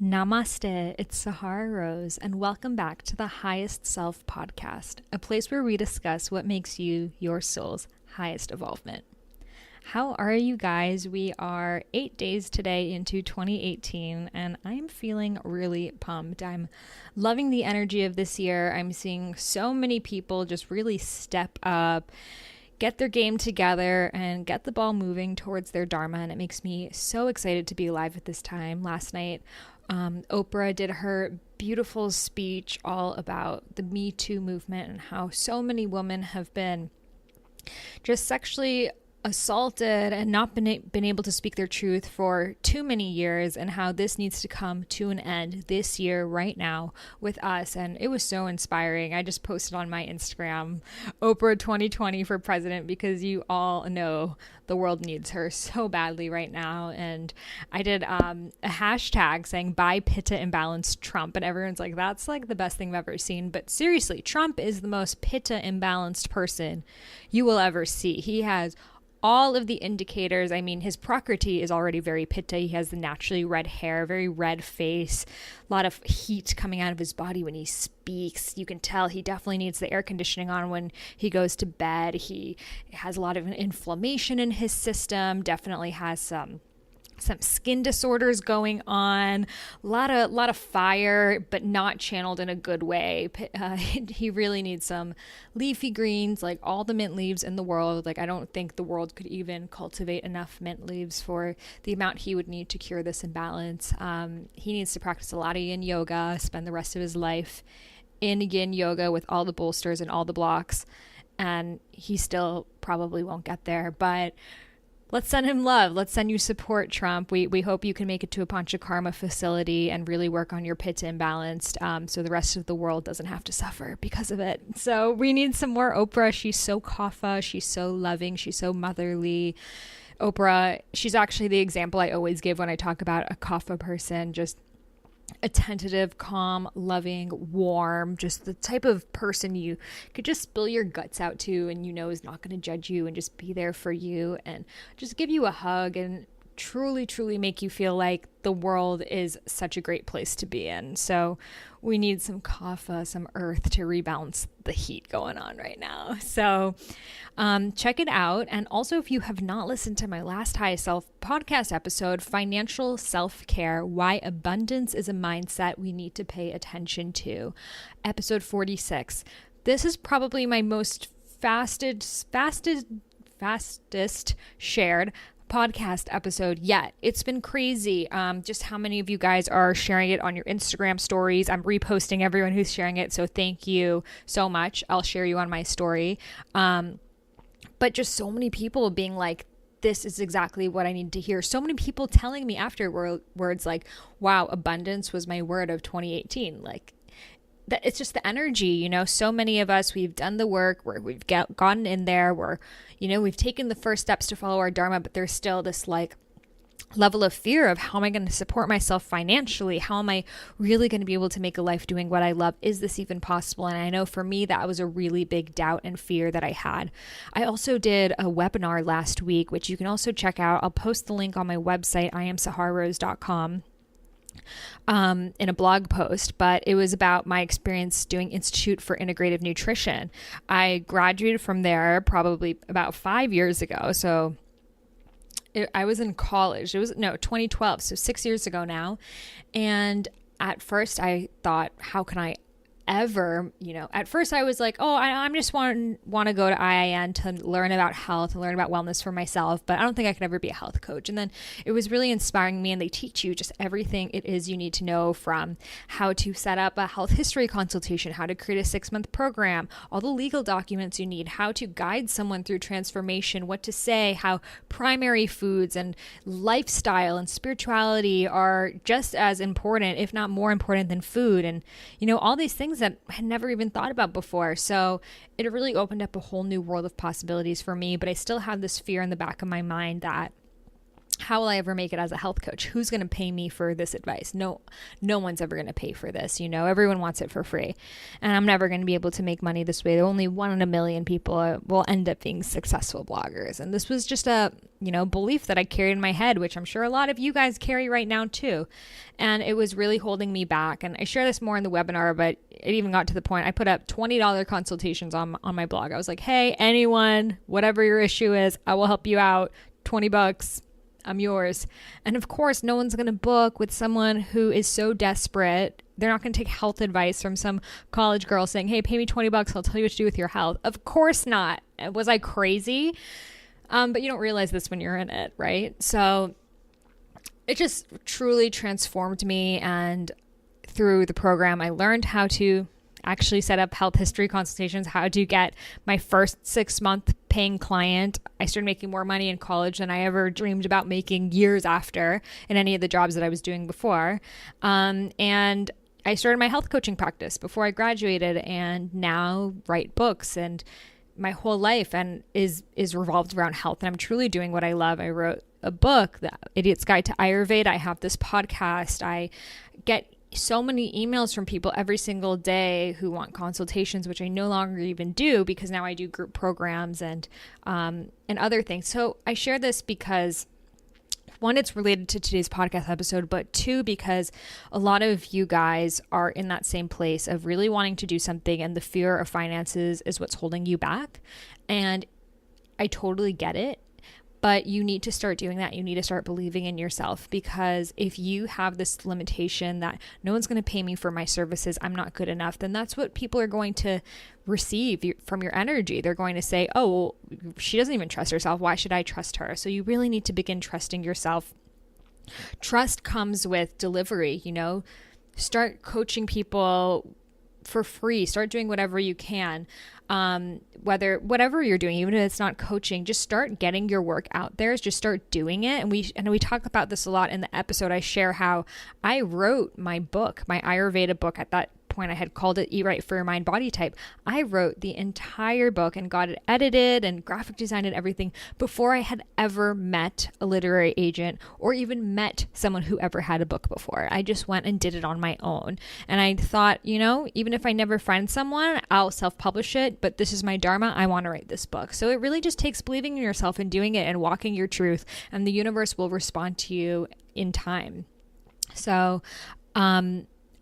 Namaste, it's Sahara Rose, and welcome back to the Highest Self podcast, a place where we discuss what makes you your soul's highest evolvement. How are you guys? We are 8 days today into 2018, and I'm feeling really pumped. I'm loving the energy of this year. I'm seeing so many people just really step up, get their game together, and get the ball moving towards their dharma, and it makes me so excited to be alive at this time. Last night, Oprah did her beautiful speech all about the Me Too movement and how so many women have been just sexually assaulted and not been able to speak their truth for too many years, and how this needs to come to an end this year right now with us. And it was so inspiring. I just posted on my Instagram, Oprah 2020 for president, because you all know the world needs her so badly right now. And I did a hashtag saying buy Pitta imbalance Trump, and everyone's like, that's like the best thing I've ever seen. But seriously, Trump is the most Pitta imbalanced person you will ever see. He has all of the indicators. I mean, his prakriti is already very pitta. He has the naturally red hair, very red face, a lot of heat coming out of his body when he speaks. You can tell he definitely needs the air conditioning on when he goes to bed. He has a lot of inflammation in his system, definitely has some skin disorders going on, a lot of fire, but not channeled in a good way. He really needs some leafy greens, like all the mint leaves in the world. Like, I don't think the world could even cultivate enough mint leaves for the amount he would need to cure this imbalance. He needs to practice a lot of yin yoga, spend the rest of his life in yin yoga with all the bolsters and all the blocks, and he still probably won't get there. But let's send him love. Let's send you support, Trump. We hope you can make it to a Panchakarma facility and really work on your pitta imbalanced, so the rest of the world doesn't have to suffer because of it. So we need some more Oprah. She's so kapha. She's so loving. She's so motherly. Oprah, she's actually the example I always give when I talk about a kapha person, just attentive, calm, loving, warm, just the type of person you could just spill your guts out to, and you know is not going to judge you and just be there for you and just give you a hug and truly make you feel like the world is such a great place to be in. So we need some kapha, some earth to rebalance the heat going on right now. So check it out. And also, if you have not listened to my last High Self podcast episode, Financial Self-Care, Why Abundance is a Mindset We Need to Pay Attention to, episode 46. This is probably my most fastest shared podcast episode yet. It's been crazy, just how many of you guys are sharing it on your Instagram stories. I'm reposting everyone who's sharing it, so thank you so much. I'll share you on my story. But just so many people being like, this is exactly what I need to hear. So many people telling me afterwards like, wow, abundance was my word of 2018. Like, that it's just the energy, you know. So many of us, we've done the work, we've gotten in there, we've taken the first steps to follow our dharma, but there's still this like level of fear of, how am I going to support myself financially? How am I really going to be able to make a life doing what I love? Is this even possible? And I know for me, that was a really big doubt and fear that I had. I also did a webinar last week, which you can also check out. I'll post the link on my website, iamsahararose.com. In a blog post, but it was about my experience doing Institute for Integrative Nutrition. I graduated from there probably about 5 years ago. So I was in college. It was 2012. So 6 years ago now. And at first I thought, how can I ever, at first I was like, I'm just want to go to IIN to learn about health and learn about wellness for myself, but I don't think I could ever be a health coach. And then it was really inspiring me, and they teach you just everything it is you need to know, from how to set up a health history consultation, how to create a 6-month program, all the legal documents you need, how to guide someone through transformation, what to say, how primary foods and lifestyle and spirituality are just as important, if not more important than food. And, all these things that I had never even thought about before. So it really opened up a whole new world of possibilities for me, but I still have this fear in the back of my mind that how will I ever make it as a health coach? Who's going to pay me for this advice? No one's ever going to pay for this. Everyone wants it for free, and I'm never going to be able to make money this way. Only 1 in a million people will end up being successful bloggers. And this was just a, belief that I carried in my head, which I'm sure a lot of you guys carry right now too. And it was really holding me back. And I share this more in the webinar, but it even got to the point I put up $20 consultations on my blog. I was like, hey, anyone, whatever your issue is, I will help you out. $20. I'm yours. And of course, no one's going to book with someone who is so desperate. They're not going to take health advice from some college girl saying, hey, pay me $20. I'll tell you what to do with your health. Of course not. Was I crazy? But you don't realize this when you're in it, right? So it just truly transformed me. And through the program, I learned how to actually set up health history consultations, how to get my first 6-month paying client. I started making more money in college than I ever dreamed about making years after in any of the jobs that I was doing before. And I started my health coaching practice before I graduated, and now write books, and my whole life and is revolved around health. And I'm truly doing what I love. I wrote a book, The Idiot's Guide to Ayurveda. I have this podcast. I get so many emails from people every single day who want consultations, which I no longer even do because now I do group programs and other things. So I share this because, one, it's related to today's podcast episode, but two, because a lot of you guys are in that same place of really wanting to do something, and the fear of finances is what's holding you back. And I totally get it. But you need to start doing that. You need to start believing in yourself, because if you have this limitation that no one's going to pay me for my services, I'm not good enough, then that's what people are going to receive from your energy. They're going to say, oh, well, she doesn't even trust herself. Why should I trust her? So you really need to begin trusting yourself. Trust comes with delivery, Start coaching people for free. Start doing whatever you can. Whatever you're doing, even if it's not coaching, just start getting your work out there. Just start doing it. And we talk about this a lot in the episode. I share how I wrote my book, my Ayurveda book. At that point, I had called it Eat Right for Your Mind, Body Type. I wrote the entire book and got it edited and graphic designed and everything before I had ever met a literary agent or even met someone who ever had a book before. I just went and did it on my own. And I thought, even if I never find someone, I'll self-publish it, but this is my dharma. I want to write this book. So it really just takes believing in yourself and doing it and walking your truth, and the universe will respond to you in time. So,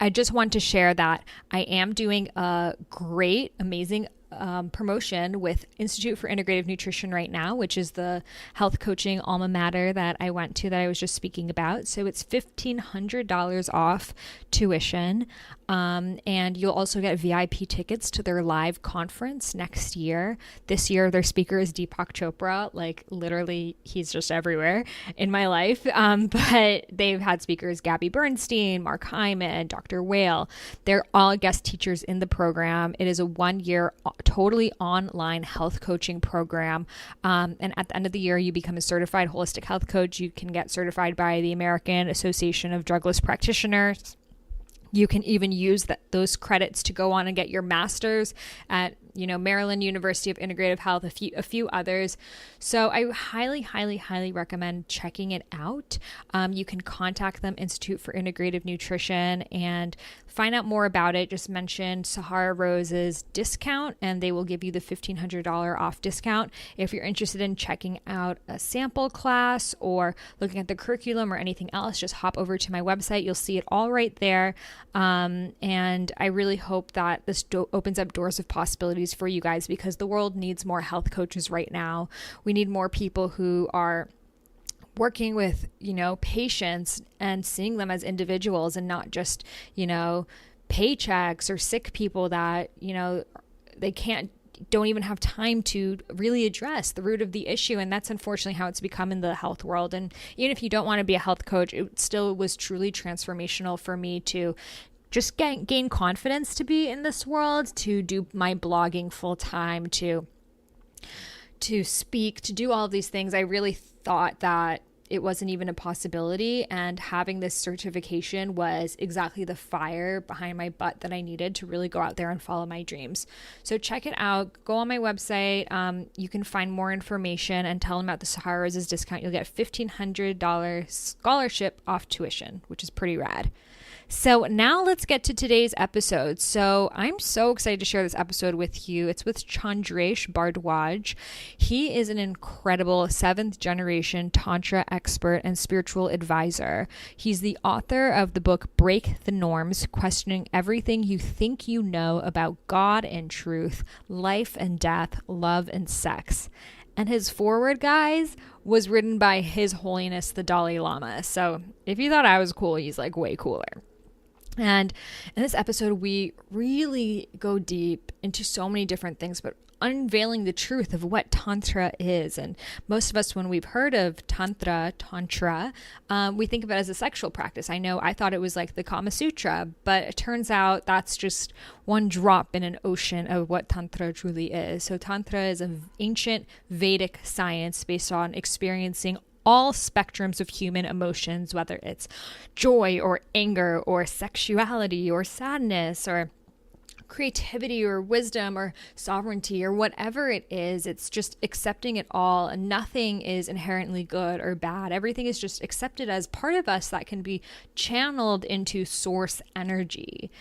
I just want to share that I am doing a great, amazing promotion with Institute for Integrative Nutrition right now, which is the health coaching alma mater that I went to that I was just speaking about. So it's $1,500 off tuition. And you'll also get VIP tickets to their live conference next year. This year, their speaker is Deepak Chopra. Like, literally, he's just everywhere in my life. But they've had speakers Gabby Bernstein, Mark Hyman, Dr. Whale. They're all guest teachers in the program. It is a 1-year totally online health coaching program. And at the end of the year, you become a certified holistic health coach. You can get certified by the American Association of Drugless Practitioners. You can even use those credits to go on and get your master's at, Maryland University of Integrative Health, a few others. So I highly, highly, highly recommend checking it out. You can contact them, Institute for Integrative Nutrition, and find out more about it. Just mention Sahara Rose's discount, and they will give you the $1,500 off discount. If you're interested in checking out a sample class or looking at the curriculum or anything else, just hop over to my website. You'll see it all right there. And I really hope that this opens up doors of possibilities for you guys, because the world needs more health coaches right now. We need more people who are working with, patients and seeing them as individuals and not just, paychecks or sick people that, they don't even have time to really address the root of the issue. And that's unfortunately how it's become in the health world. And even if you don't want to be a health coach, it still was truly transformational for me to just gain confidence to be in this world, to do my blogging full time, to speak, to do all of these things. I really thought that it wasn't even a possibility. And having this certification was exactly the fire behind my butt that I needed to really go out there and follow my dreams. So check it out. Go on my website. You can find more information and tell them about the Sahara Roses discount. You'll get $1,500 scholarship off tuition, which is pretty rad. So now let's get to today's episode. So I'm so excited to share this episode with you. It's with Chandresh Bhardwaj. He is an incredible 7th generation Tantra expert and spiritual advisor. He's the author of the book Break the Norms, questioning everything you think you know about God and truth, life and death, love and sex. And his foreword, guys, was written by His Holiness the Dalai Lama. So if you thought I was cool, he's like way cooler. And in this episode, we really go deep into so many different things, but unveiling the truth of what Tantra is. And most of us, when we've heard of Tantra, we think of it as a sexual practice. I know I thought it was like the Kama Sutra, but it turns out that's just one drop in an ocean of what Tantra truly is. So Tantra is an ancient Vedic science based on experiencing all spectrums of human emotions, whether it's joy or anger or sexuality or sadness or creativity or wisdom or sovereignty or whatever it is. It's just accepting it all, and nothing is inherently good or bad. Everything is just accepted as part of us that can be channeled into source energy.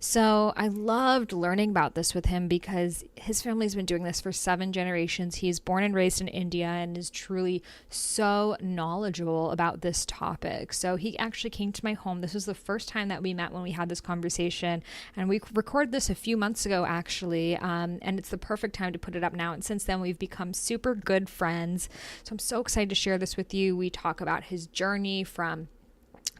So I loved learning about this with him because his family's been doing this for 7 generations. He's born and raised in India and is truly so knowledgeable about this topic. So he actually came to my home. This was the first time that we met when we had this conversation, and we recorded this a few months ago actually, and it's the perfect time to put it up now. And since then we've become super good friends. So I'm so excited to share this with you. We talk about his journey from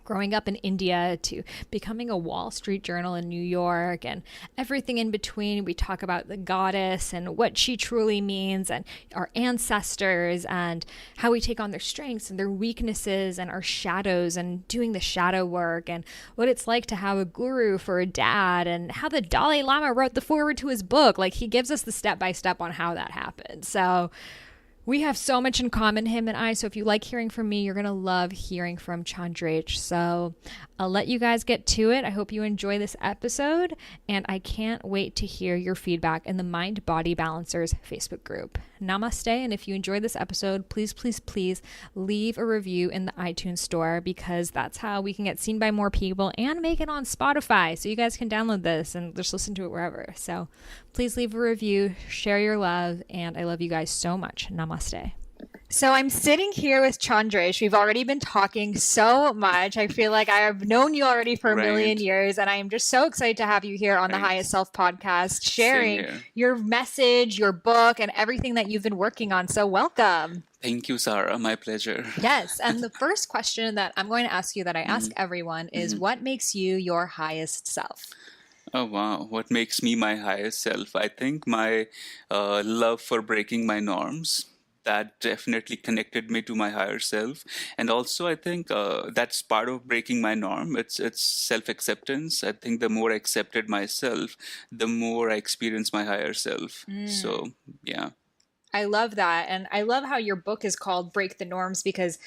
growing up in India to becoming a Wall Street Journal in New York and everything in between. We talk about the goddess and what she truly means and our ancestors and how we take on their strengths and their weaknesses and our shadows and doing the shadow work and what it's like to have a guru for a dad and how the Dalai Lama wrote the foreword to his book. Like, he gives us the step-by-step on how that happened. So we have so much in common, him and I. So if you like hearing from me, you're going to love hearing from Chandresh. So I'll let you guys get to it. I hope you enjoy this episode, and I can't wait to hear your feedback in the Mind Body Balancers Facebook group. Namaste. And if you enjoyed this episode, please, please, please leave a review in the iTunes store, because that's how we can get seen by more people and make it on Spotify. So you guys can download this and just listen to it wherever. So please leave a review, share your love, and I love you guys so much. Namaste. So I'm sitting here with Chandresh. We've already been talking so much. I feel like I have known you already for a million years, and I am just so excited to have you here on the Highest Self podcast, sharing your message, your book, and everything that you've been working on. So welcome. Thank you, Sahara. My pleasure. Yes. And the first question that I'm going to ask you, that I ask everyone, is what makes you your highest self? Oh, wow. What makes me my highest self? I think my love for breaking my norms. That definitely connected me to my higher self. And also, I think that's part of breaking my norm. It's self-acceptance. I think the more I accepted myself, the more I experienced my higher self. So, yeah. I love that. And I love how your book is called Break the Norms, because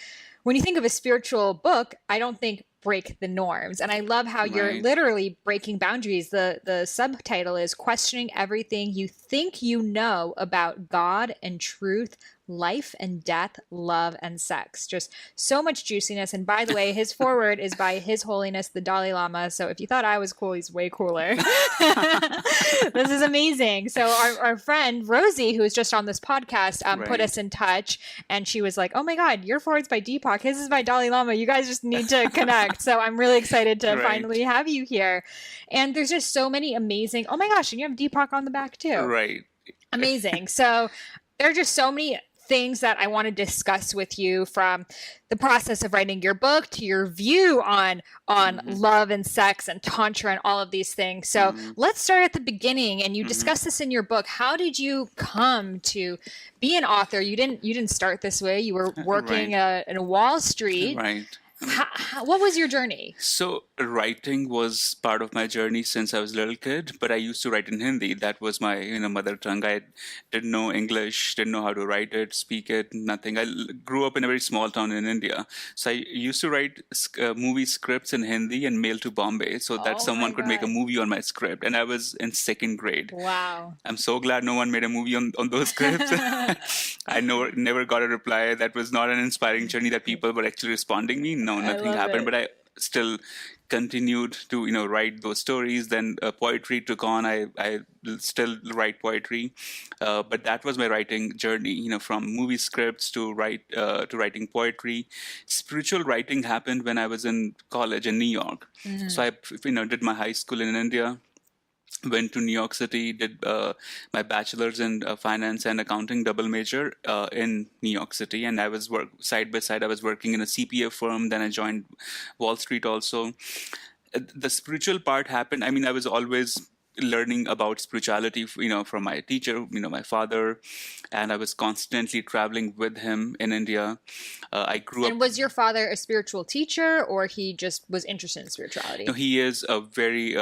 when you think of a spiritual book, I don't think break the norms. And I love how you're literally breaking boundaries. The subtitle is questioning everything you think you know about God and truth, life and death, love and sex. Just so much juiciness. And by the way, his foreword is by His Holiness the Dalai Lama. So if you thought I was cool, he's way cooler. This is amazing. So our friend Rosie, who was just on this podcast, put us in touch, and she was like, oh my God, your foreword's by Deepak, his is by Dalai Lama. You guys just need to connect. So I'm really excited to finally have you here. And there's just so many amazing, oh my gosh, and you have Deepak on the back too. Right. Amazing. So there are just so many things that I want to discuss with you, from the process of writing your book to your view on love and sex and Tantra and all of these things. So let's start at the beginning. And you discuss this in your book. How did you come to be an author? You didn't start this way. You were working in Wall Street. Right. What was your journey? So writing was part of my journey since I was a little kid, but I used to write in Hindi. That was my mother tongue. I didn't know English, didn't know how to write it, speak it, nothing. Grew up in a very small town in India, so I used to write movie scripts in Hindi and mail to Bombay so that Oh my someone could make a God. movie on my script. And I was in second grade. Wow. I'm so glad no one made a movie on those scripts. I never got a reply. That was not an inspiring journey that people were actually responding me. No, nothing love happened. it. But I still continued to write those stories. Then poetry took on. I still write poetry, but that was my writing journey. From movie scripts to writing poetry. Spiritual writing happened when I was in college in New York. So I did my high school in India. Went to New York City, did my bachelor's in finance and accounting, double major in New York City, and I was side by side. I was working in a CPA firm. Then I joined Wall Street also. The spiritual part happened. I mean, I was always learning about spirituality, from my teacher, my father, and I was constantly traveling with him in India. I grew up. And was your father a spiritual teacher, or he just was interested in spirituality? No, he is a very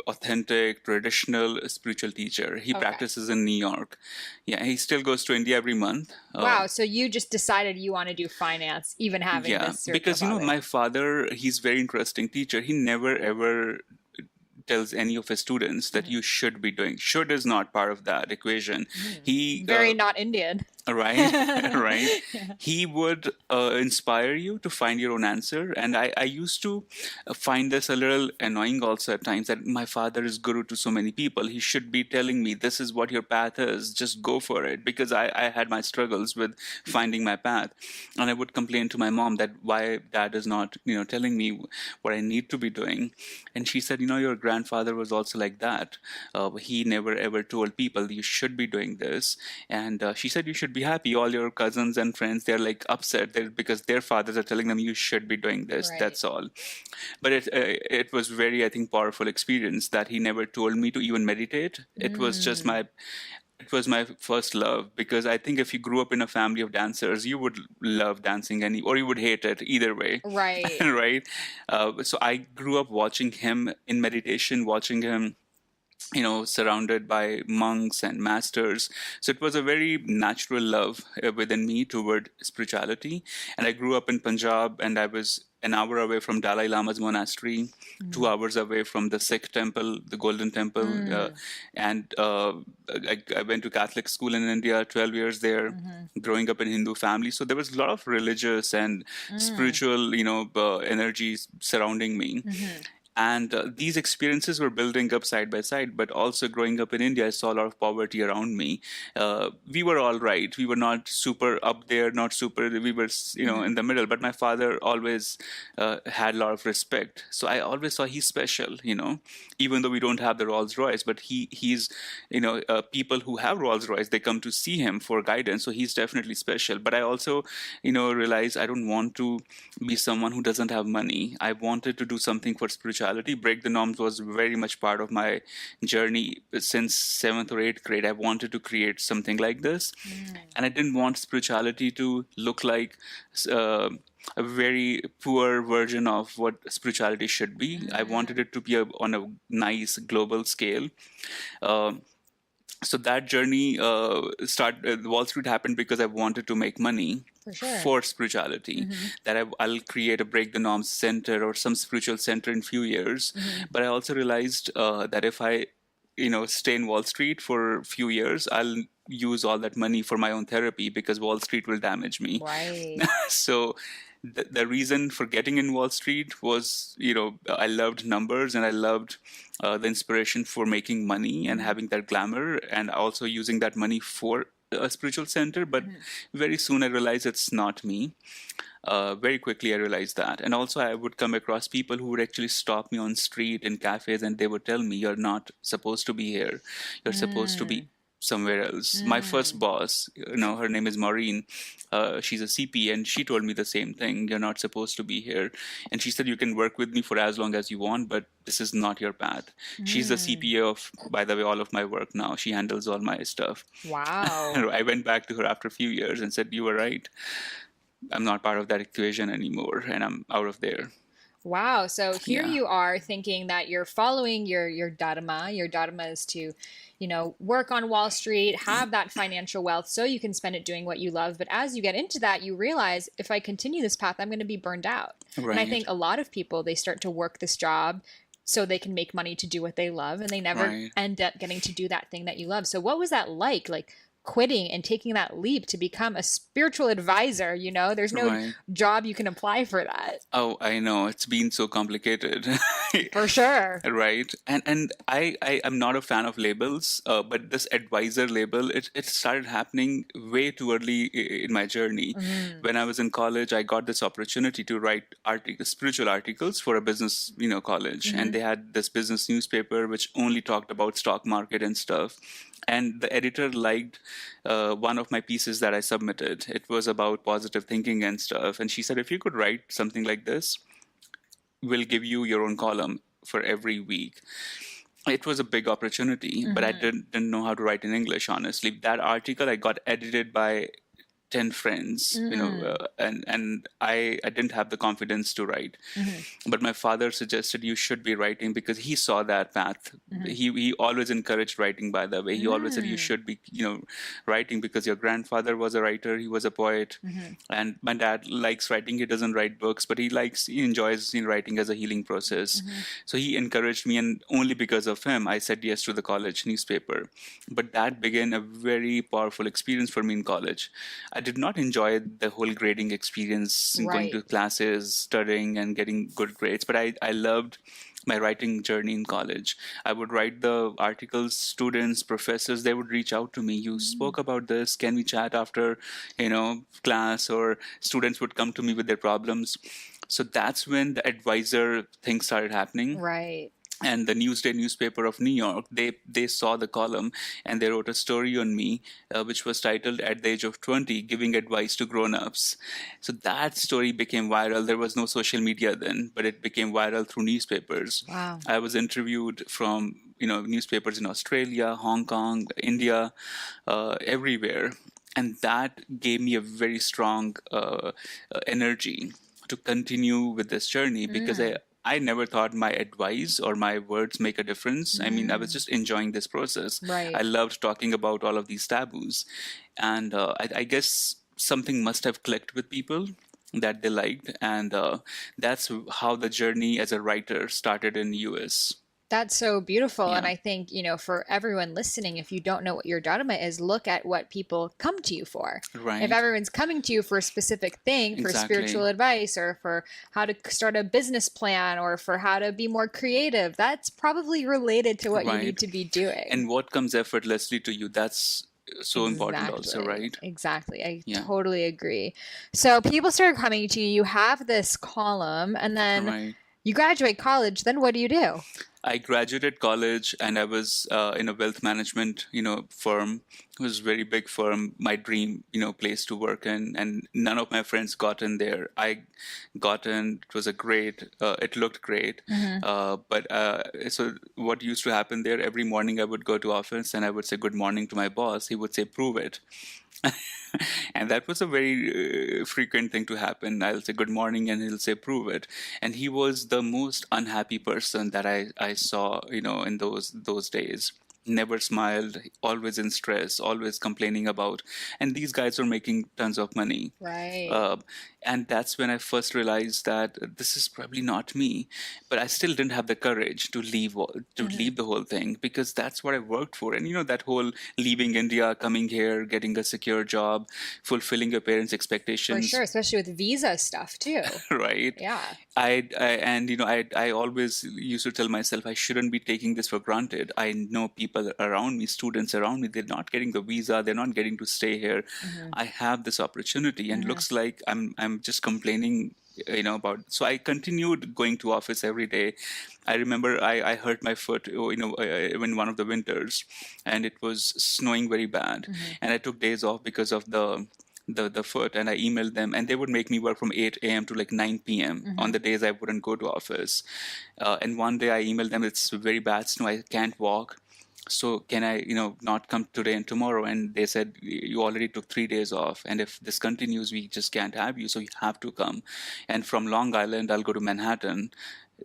authentic, traditional spiritual teacher. He practices in New York. Yeah, he still goes to India every month. Wow, so you just decided you want to do finance, even having this spiritual because father. my father, he's very interesting teacher. He never ever tells any of his students that you should be doing. Should is not part of that equation. He Very not Indian. Right, right. He would inspire you to find your own answer. And I used to find this a little annoying also at times, that my father is guru to so many people. He should be telling me, this is what your path is, just go for it. Because I had my struggles with finding my path. And I would complain to my mom that why dad is not, telling me what I need to be doing. And she said, your grandfather was also like that. He never ever told people you should be doing this. And she said, you should be happy. All your cousins and friends, they're like upset because their fathers are telling them you should be doing this. Right. That's all. But it was very, I think, powerful experience that he never told me to even meditate. It was just it was my first love, because I think if you grew up in a family of dancers, you would love dancing or you would hate it either way. Right. Right. So I grew up watching him in meditation, watching him surrounded by monks and masters. So it was a very natural love within me toward spirituality. And I grew up in Punjab, and I was an hour away from Dalai Lama's monastery, 2 hours away from the Sikh temple, the Golden Temple. And I went to Catholic school in India, 12 years there, growing up in Hindu family. So there was a lot of religious and spiritual, energies surrounding me. And these experiences were building up side by side. But also growing up in India, I saw a lot of poverty around me. We were all right. We were not super up there, not super, we were, in the middle. But my father always had a lot of respect. So I always saw he's special, even though we don't have the Rolls Royce. But he's, people who have Rolls Royce, they come to see him for guidance. So he's definitely special. But I also, realized I don't want to be someone who doesn't have money. I wanted to do something for spirituality. Break the norms was very much part of my journey since 7th or 8th grade. I wanted to create something like this. And I didn't want spirituality to look like a very poor version of what spirituality should be. I wanted it to be on a nice global scale. So that journey Wall Street happened because I wanted to make money for spirituality. That I'll create a Break the Norms center or some spiritual center in few years. But I also realized that if I stay in Wall Street for a few years, I'll use all that money for my own therapy, because Wall Street will damage me. Right. So the reason for getting in Wall Street was, I loved numbers, and I loved the inspiration for making money and having that glamour, and also using that money for a spiritual center. But very soon I realized it's not me. Very quickly I realized that. And also I would come across people who would actually stop me on street in cafes, and they would tell me, you're not supposed to be here. You're supposed to be somewhere else. My first boss, her name is Maureen. She's a CP, and she told me the same thing. You're not supposed to be here. And she said, you can work with me for as long as you want, but this is not your path. She's the CPA of, by the way, all of my work now. She handles all my stuff. Wow. I went back to her after a few years and said, you were right. I'm not part of that equation anymore, and I'm out of there. Wow. So here Yeah. you are thinking that you're following your dharma. Your dharma is to, work on Wall Street, have that financial wealth so you can spend it doing what you love. But as you get into that, you realize if I continue this path, I'm going to be burned out. And I Right. think a lot of people, they start to work this job so they can make money to do what they love, and they never Right. end up getting to do that thing that you love. So what was that like? Like quitting and taking that leap to become a spiritual advisor, there's no Right. job you can apply for that. Oh, I know. It's been so complicated. For sure. Right. And I am not a fan of labels, but this advisor label, it started happening way too early in my journey. Mm, When I was in college, I got this opportunity to write spiritual articles for a business, college. And hmm they had this business newspaper which only talked about stock market and stuff. And the editor liked one of my pieces that I submitted. It was about positive thinking and stuff. And she said, if you could write something like this, we'll give you your own column for every week. It was a big opportunity, but I hmm didn't know how to write in English, honestly. That article I got edited by 10 friends, mm, and I didn't have the confidence to write. hmm But my father suggested you should be writing because he saw that path. hmm He always encouraged writing, by the way. He always said you mm, should be, writing because your grandfather was a writer, he was a poet. hmm And my dad likes writing. He doesn't write books, but he enjoys writing as a healing process. hmm So he encouraged me, and only because of him, I said yes to the college newspaper. But that began a very powerful experience for me in college. I did not enjoy the whole grading experience, going Right. to classes, studying, and getting good grades. But I loved my writing journey in college. I would write the articles, students, professors, they would reach out to me. You Mm, spoke about this. Can we chat after, class? Or students would come to me with their problems. So that's when the advisor thing started happening. right. And the Newsday newspaper of New York, they saw the column, and they wrote a story on me, which was titled "At the Age of 20, Giving Advice to Grown-ups." So that story became viral. There was no social media then, but it became viral through newspapers. Wow. I was interviewed from newspapers in Australia, Hong Kong, India, everywhere, and that gave me a very strong energy to continue with this journey, because Mm, I never thought my advice or my words make a difference. I mean, I was mm, just enjoying this process. I right. loved talking about all of these taboos. And I guess something must have clicked with people that they liked. And that's how the journey as a writer started in US. That's so beautiful. And Yeah, I think, for everyone listening, if you don't know what your dharma is, look at what people come to you for. If right. everyone's coming to you for a specific thing, for spiritual Exactly. advice, or for how to start a business plan, or for how to be more creative, that's probably related to what you need Right. to be doing. And what comes effortlessly to you, that's so important also, Exactly. right? Exactly. I Yeah, totally agree. So people start coming to you, you have this column, and then right. you graduate college, then what do you do? I graduated college, and I was in a wealth management, firm. It was a very big firm, my dream, place to work in. And none of my friends got in there. I got in. It was it looked great. hmm So what used to happen there, every morning I would go to office and I would say good morning to my boss. He would say, prove it. And that was a very frequent thing to happen. I'll say good morning and he'll say prove it. And he was the most unhappy person that I saw, in those days. Never smiled, always in stress, always complaining about. And these guys were making tons of money. Right. Uh, and that's when I first realized that this is probably not me. But I still didn't have the courage to hmm leave the whole thing, because that's what I worked for. And that whole leaving India, coming here, getting a secure job, fulfilling your parents' For sure, expectations, especially with visa stuff too. right? Yeah. I always used to tell myself I shouldn't be taking this for granted. I know people around me, students around me, they're not getting the visa, they're not getting to stay here. hmm I have this opportunity, and hmm looks like I'm just complaining, about. So I continued going to office every day. I remember I hurt my foot, in one of the winters, and it was snowing very bad, hmm and I took days off because of the foot, and I emailed them, and they would make me work from 8 a.m. to like 9 p.m. on hmm the days I wouldn't go to office. And one day I emailed them, it's very bad snow, I can't walk. so can I, not come today and tomorrow? And they said, you already took 3 days off. And if this continues, we just can't have you. So you have to come. And from Long Island, I'll go to Manhattan,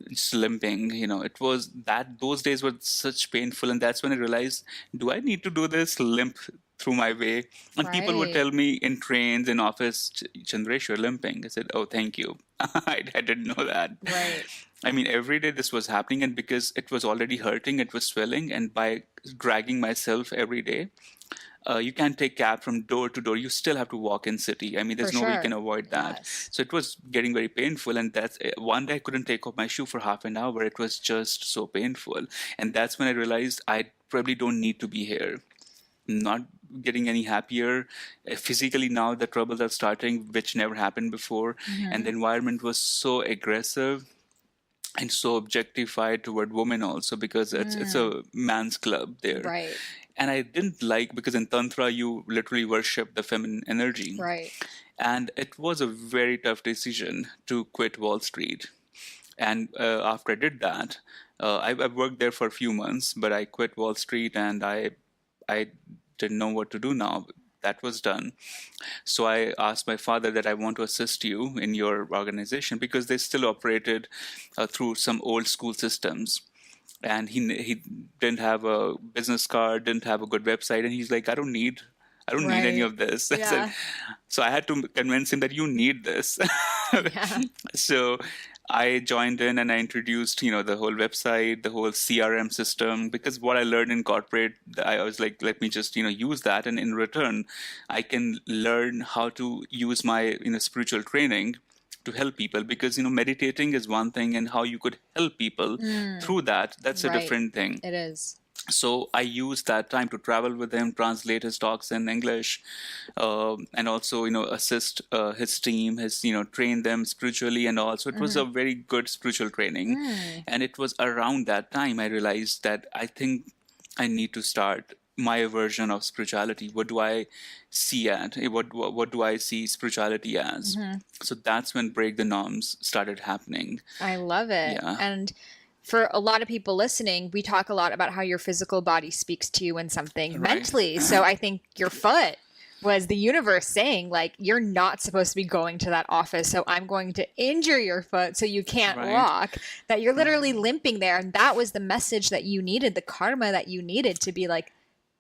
just limping. It was that those days were such painful. And that's when I realized, do I need to do this limp through my way? And people would Right. tell me in trains, in office, Chandresh, you're limping. I said, oh, thank you. I didn't know that. Right. I mean, every day this was happening, and because it was already hurting, it was swelling, and by dragging myself every day, you can't take cab from door to door. You still have to walk in city. I mean, there's For no way you sure. can avoid that. Yes. So it was getting very painful, and that's one day I couldn't take off my shoe for half an hour. It was just so painful, and that's when I realized I probably don't need to be here. Not getting any happier physically. Now the troubles are starting, which never happened before, and the environment was so aggressive and so objectified toward women also, because it's a man's club there. Right. And I didn't like, because in Tantra you literally worship the feminine energy. Right. And it was a very tough decision to quit Wall Street. And after I did that, I worked there for a few months, but I quit Wall Street, and I didn't know what to do now. That was done. So I asked my father that I want to assist you in your organization, because they still operated through some old school systems. And he didn't have a business card, didn't have a good website. And he's like, I don't need any of this. I said, so I had to convince him that you need this. Yeah. So I joined in, and I introduced, the whole website, the whole CRM system, because what I learned in corporate, I was like, let me just, use that. And in return, I can learn how to use my, spiritual training to help people, because, meditating is one thing, and how you could help people through that, that's a Right. different thing. It is. So I used that time to travel with him, translate his talks in English, and also, assist his team, train them spiritually and all. So it was a very good spiritual training. And it was around that time I realized that I think I need to start my version of spirituality. What do I see at? What do I see spirituality as? So that's when Break the Norms started happening. I love it. Yeah. And for a lot of people listening, we talk a lot about how your physical body speaks to you in something Right. mentally. So I think your foot was the universe saying, like, you're not supposed to be going to that office, so I'm going to injure your foot so you can't Right. walk, that you're literally limping there. And that was the message that you needed, the karma that you needed to be like,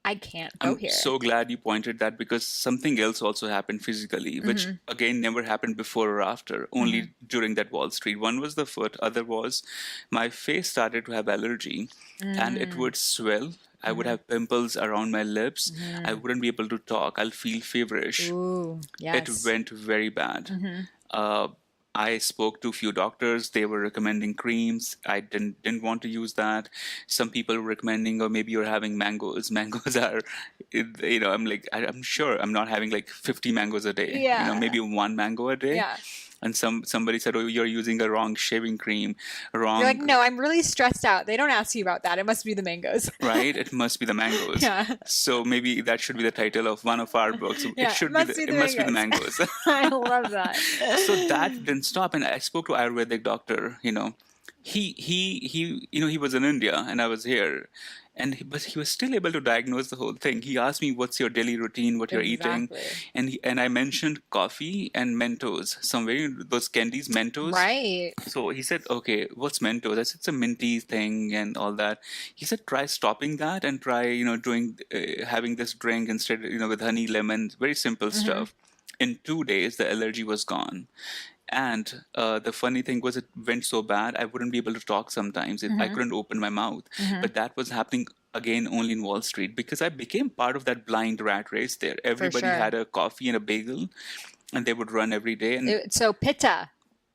I can't go I'm here. so glad you pointed that, because something else also happened physically, which again never happened before or after, only during that Wall Street. One was the foot, other was my face started to have allergy, and it would swell. I would have pimples around my lips. I wouldn't be able to talk. I'll feel feverish. Ooh, yes. It went very bad. I spoke to a few doctors. They were recommending creams. I didn't want to use that. Some people were recommending, or maybe you're having mangoes. Mangoes are, I'm like, I'm sure I'm not having like 50 mangoes a day. Yeah. Maybe one mango a day. Yeah. And somebody said, oh, you're using a wrong shaving cream, wrong. You're like, no, I'm really stressed out. They don't ask you about that. It must be the mangoes. Right? It must be the mangoes. Yeah. So maybe that should be the title of one of our books. Yeah, it must be the mangoes. I love that. So that didn't stop, and I spoke to Ayurvedic doctor. He was in India and I was here, but he was still able to diagnose the whole thing. He asked me, what's your daily routine, what you're eating? And I mentioned coffee and Mentos, those candies, Mentos. Right. So he said, okay, what's Mentos? I said, it's a minty thing and all that. He said, try stopping that and try, having this drink instead, with honey, lemon, very simple stuff. In 2 days, the allergy was gone. And the funny thing was, it went so bad, I wouldn't be able to talk sometimes. I couldn't open my mouth. But that was happening again only in Wall Street, because I became part of that blind rat race there. Everybody sure. had a coffee and a bagel, and they would run every day. And So pitta,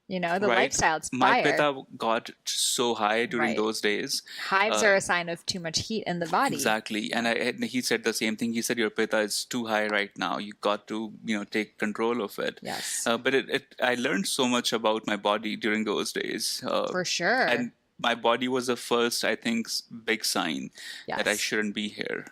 the lifestyle, it's my fire. pitta got so high during Right. those days. Hives are a sign of too much heat in the body. Exactly. And he said the same thing. He said, your pitta is too high right now. You got to, take control of it. Yes. But I learned so much about my body during those days. For sure. And my body was the first, I think, big sign that I Yes. shouldn't be here.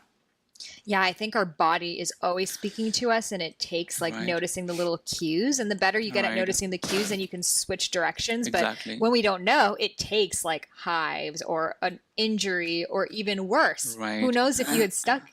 Yeah, I think our body is always speaking to us, and it takes Right. noticing the little cues. And the better you get at Right. noticing the cues, then you can switch directions. Exactly. But when we don't know, it takes hives or injury or even worse. Right. Who knows if you had stuck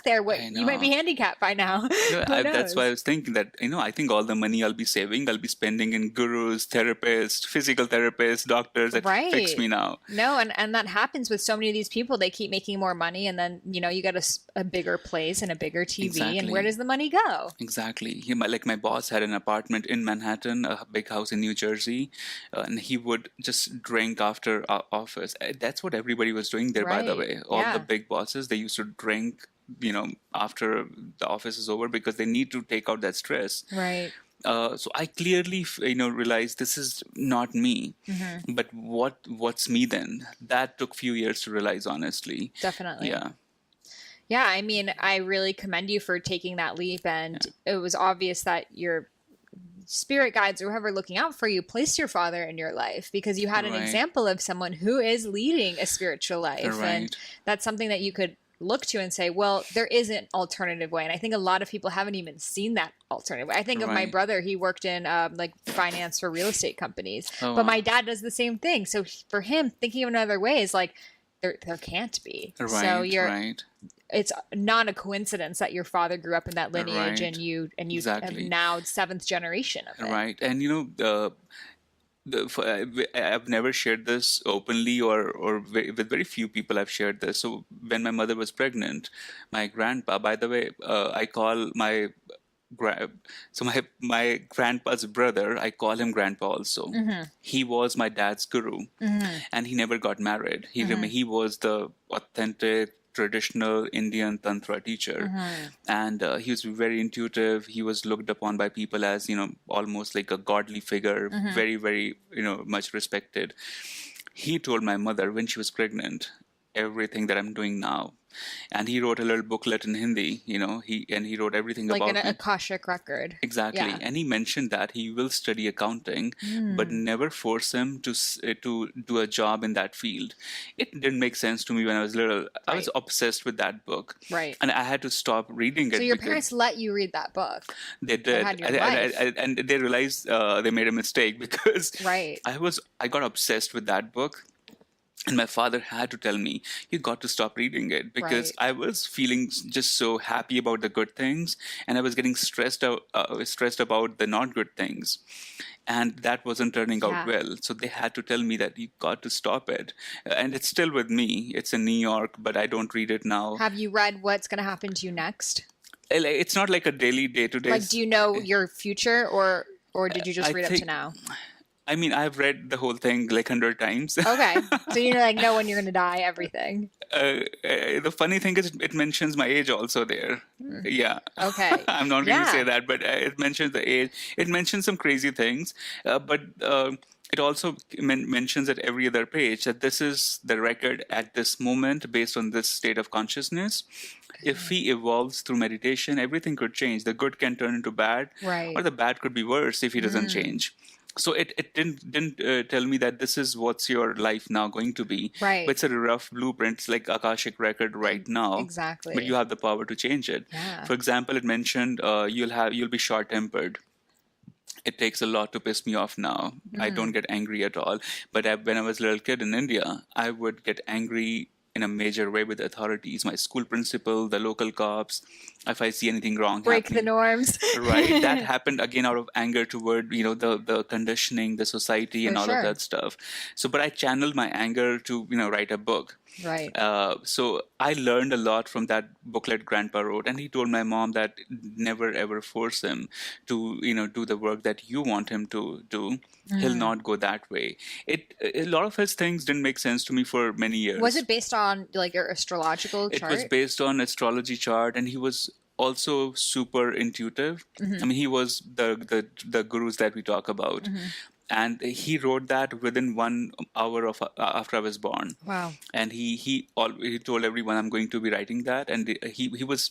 there, I you might be know. handicapped by now. Who That's why I knows? was thinking that, I think all the money I'll be saving, I'll be spending in gurus, therapists, physical therapists, doctors that fix Right. me now. No, and that happens with so many of these people. They keep making more money, and then you get a bigger place and a bigger TV, and where Exactly. does the money go? Exactly. Like my boss had an apartment in Manhattan, a big house in New Jersey, and he would just drink after office. That's what everybody was doing there, by the Right. way. All the Yeah. big bosses, they used to drink, after the office is over because they need to take out that stress. Right. So I clearly, realized this is not me. Mm-hmm. But what's me then? That took few years to realize, honestly. Definitely. Yeah. Yeah, I mean, I really commend you for taking that leap, and it was obvious that your spirit guides or whoever looking out for you placed your father in your life because you had an Right. example of someone who is leading a spiritual life. Right. And that's something that you could look to and say, well, there is an alternative way. And I think a lot of people haven't even seen that alternative way. I think of my Right. brother, he worked in like finance for real estate companies, Oh, but my wow. dad does the same thing. So for him, thinking of another way is like, there can't be. So Right. Right. it's not a coincidence that your father grew up in that lineage Right. and you have Exactly. now seventh generation of it. Right. And I've never shared this openly, or with very few people I've shared this. So when my mother was pregnant, my grandpa, by the way, I call my so my grandpa's brother, I call him grandpa also. Mm-hmm. He was my dad's guru, Mm-hmm. and he never got married. Mm-hmm. He was the authentic traditional Indian Tantra teacher, Mm-hmm. and he was very intuitive. He was looked upon by people as almost like a godly figure, Mm-hmm. very very much respected. He told my mother when she was pregnant everything that I'm doing now, and he wrote a little booklet in Hindi. He wrote everything Like an about me. Akashic record. Exactly. Yeah. And he mentioned that he will study accounting, but never force him to do a job in that field. It didn't make sense to me when I was little. I was Right. obsessed with that book. Right. And I had to stop reading it So your because parents let you read that book. they did. had your life. And they realized they made a mistake because Right. I got obsessed with that book. And my father had to tell me, you got to stop reading it, because Right. I was feeling just so happy about the good things, and I was getting stressed about the not good things. And that wasn't turning out Yeah. well. So they had to tell me that you got to stop it. And it's still with me. It's in New York, but I don't read it now. Have you read what's going to happen to you next? It's not like a daily day-to-day. Like, do you know your future or did you just I read up to think- now? I mean, I've read the whole thing like 100 times. Okay. So you like know when you're going to die, everything. The funny thing is, it mentions my age also there. Yeah. Okay. I'm not going to Yeah. say that, but it mentions the age. It mentions some crazy things, but it also mentions at every other page that this is the record at this moment based on this state of consciousness. If he evolves through meditation, everything could change. The good can turn into bad, Right. or the bad could be worse if he doesn't change. So it didn't tell me that this is what's your life now going to be. Right. But it's a rough blueprint. It's like Akashic record right now. Exactly. But you have the power to change it. Yeah. For example, it mentioned you'll be short-tempered. It takes a lot to piss me off now. I don't get angry at all. But when I was a little kid in India, I would get angry in a major way with the authorities, my school principal, the local cops, if I see anything wrong Break the happening. norms. Right, that happened again out of anger toward the conditioning, the society, and For all sure. of that stuff. So, but I channeled my anger to write a book. Right. So I learned a lot from that booklet Grandpa wrote, and he told my mom that never ever force him to do the work that you want him to do. He'll not go that way. A lot of his things didn't make sense to me for many years. Was it based on like your astrological It chart? was based on astrology chart, and he was also super intuitive. I mean, he was the gurus that we talk about. And he wrote that within 1 hour of after I was born. Wow. And he told everyone, I'm going to be writing that. And he was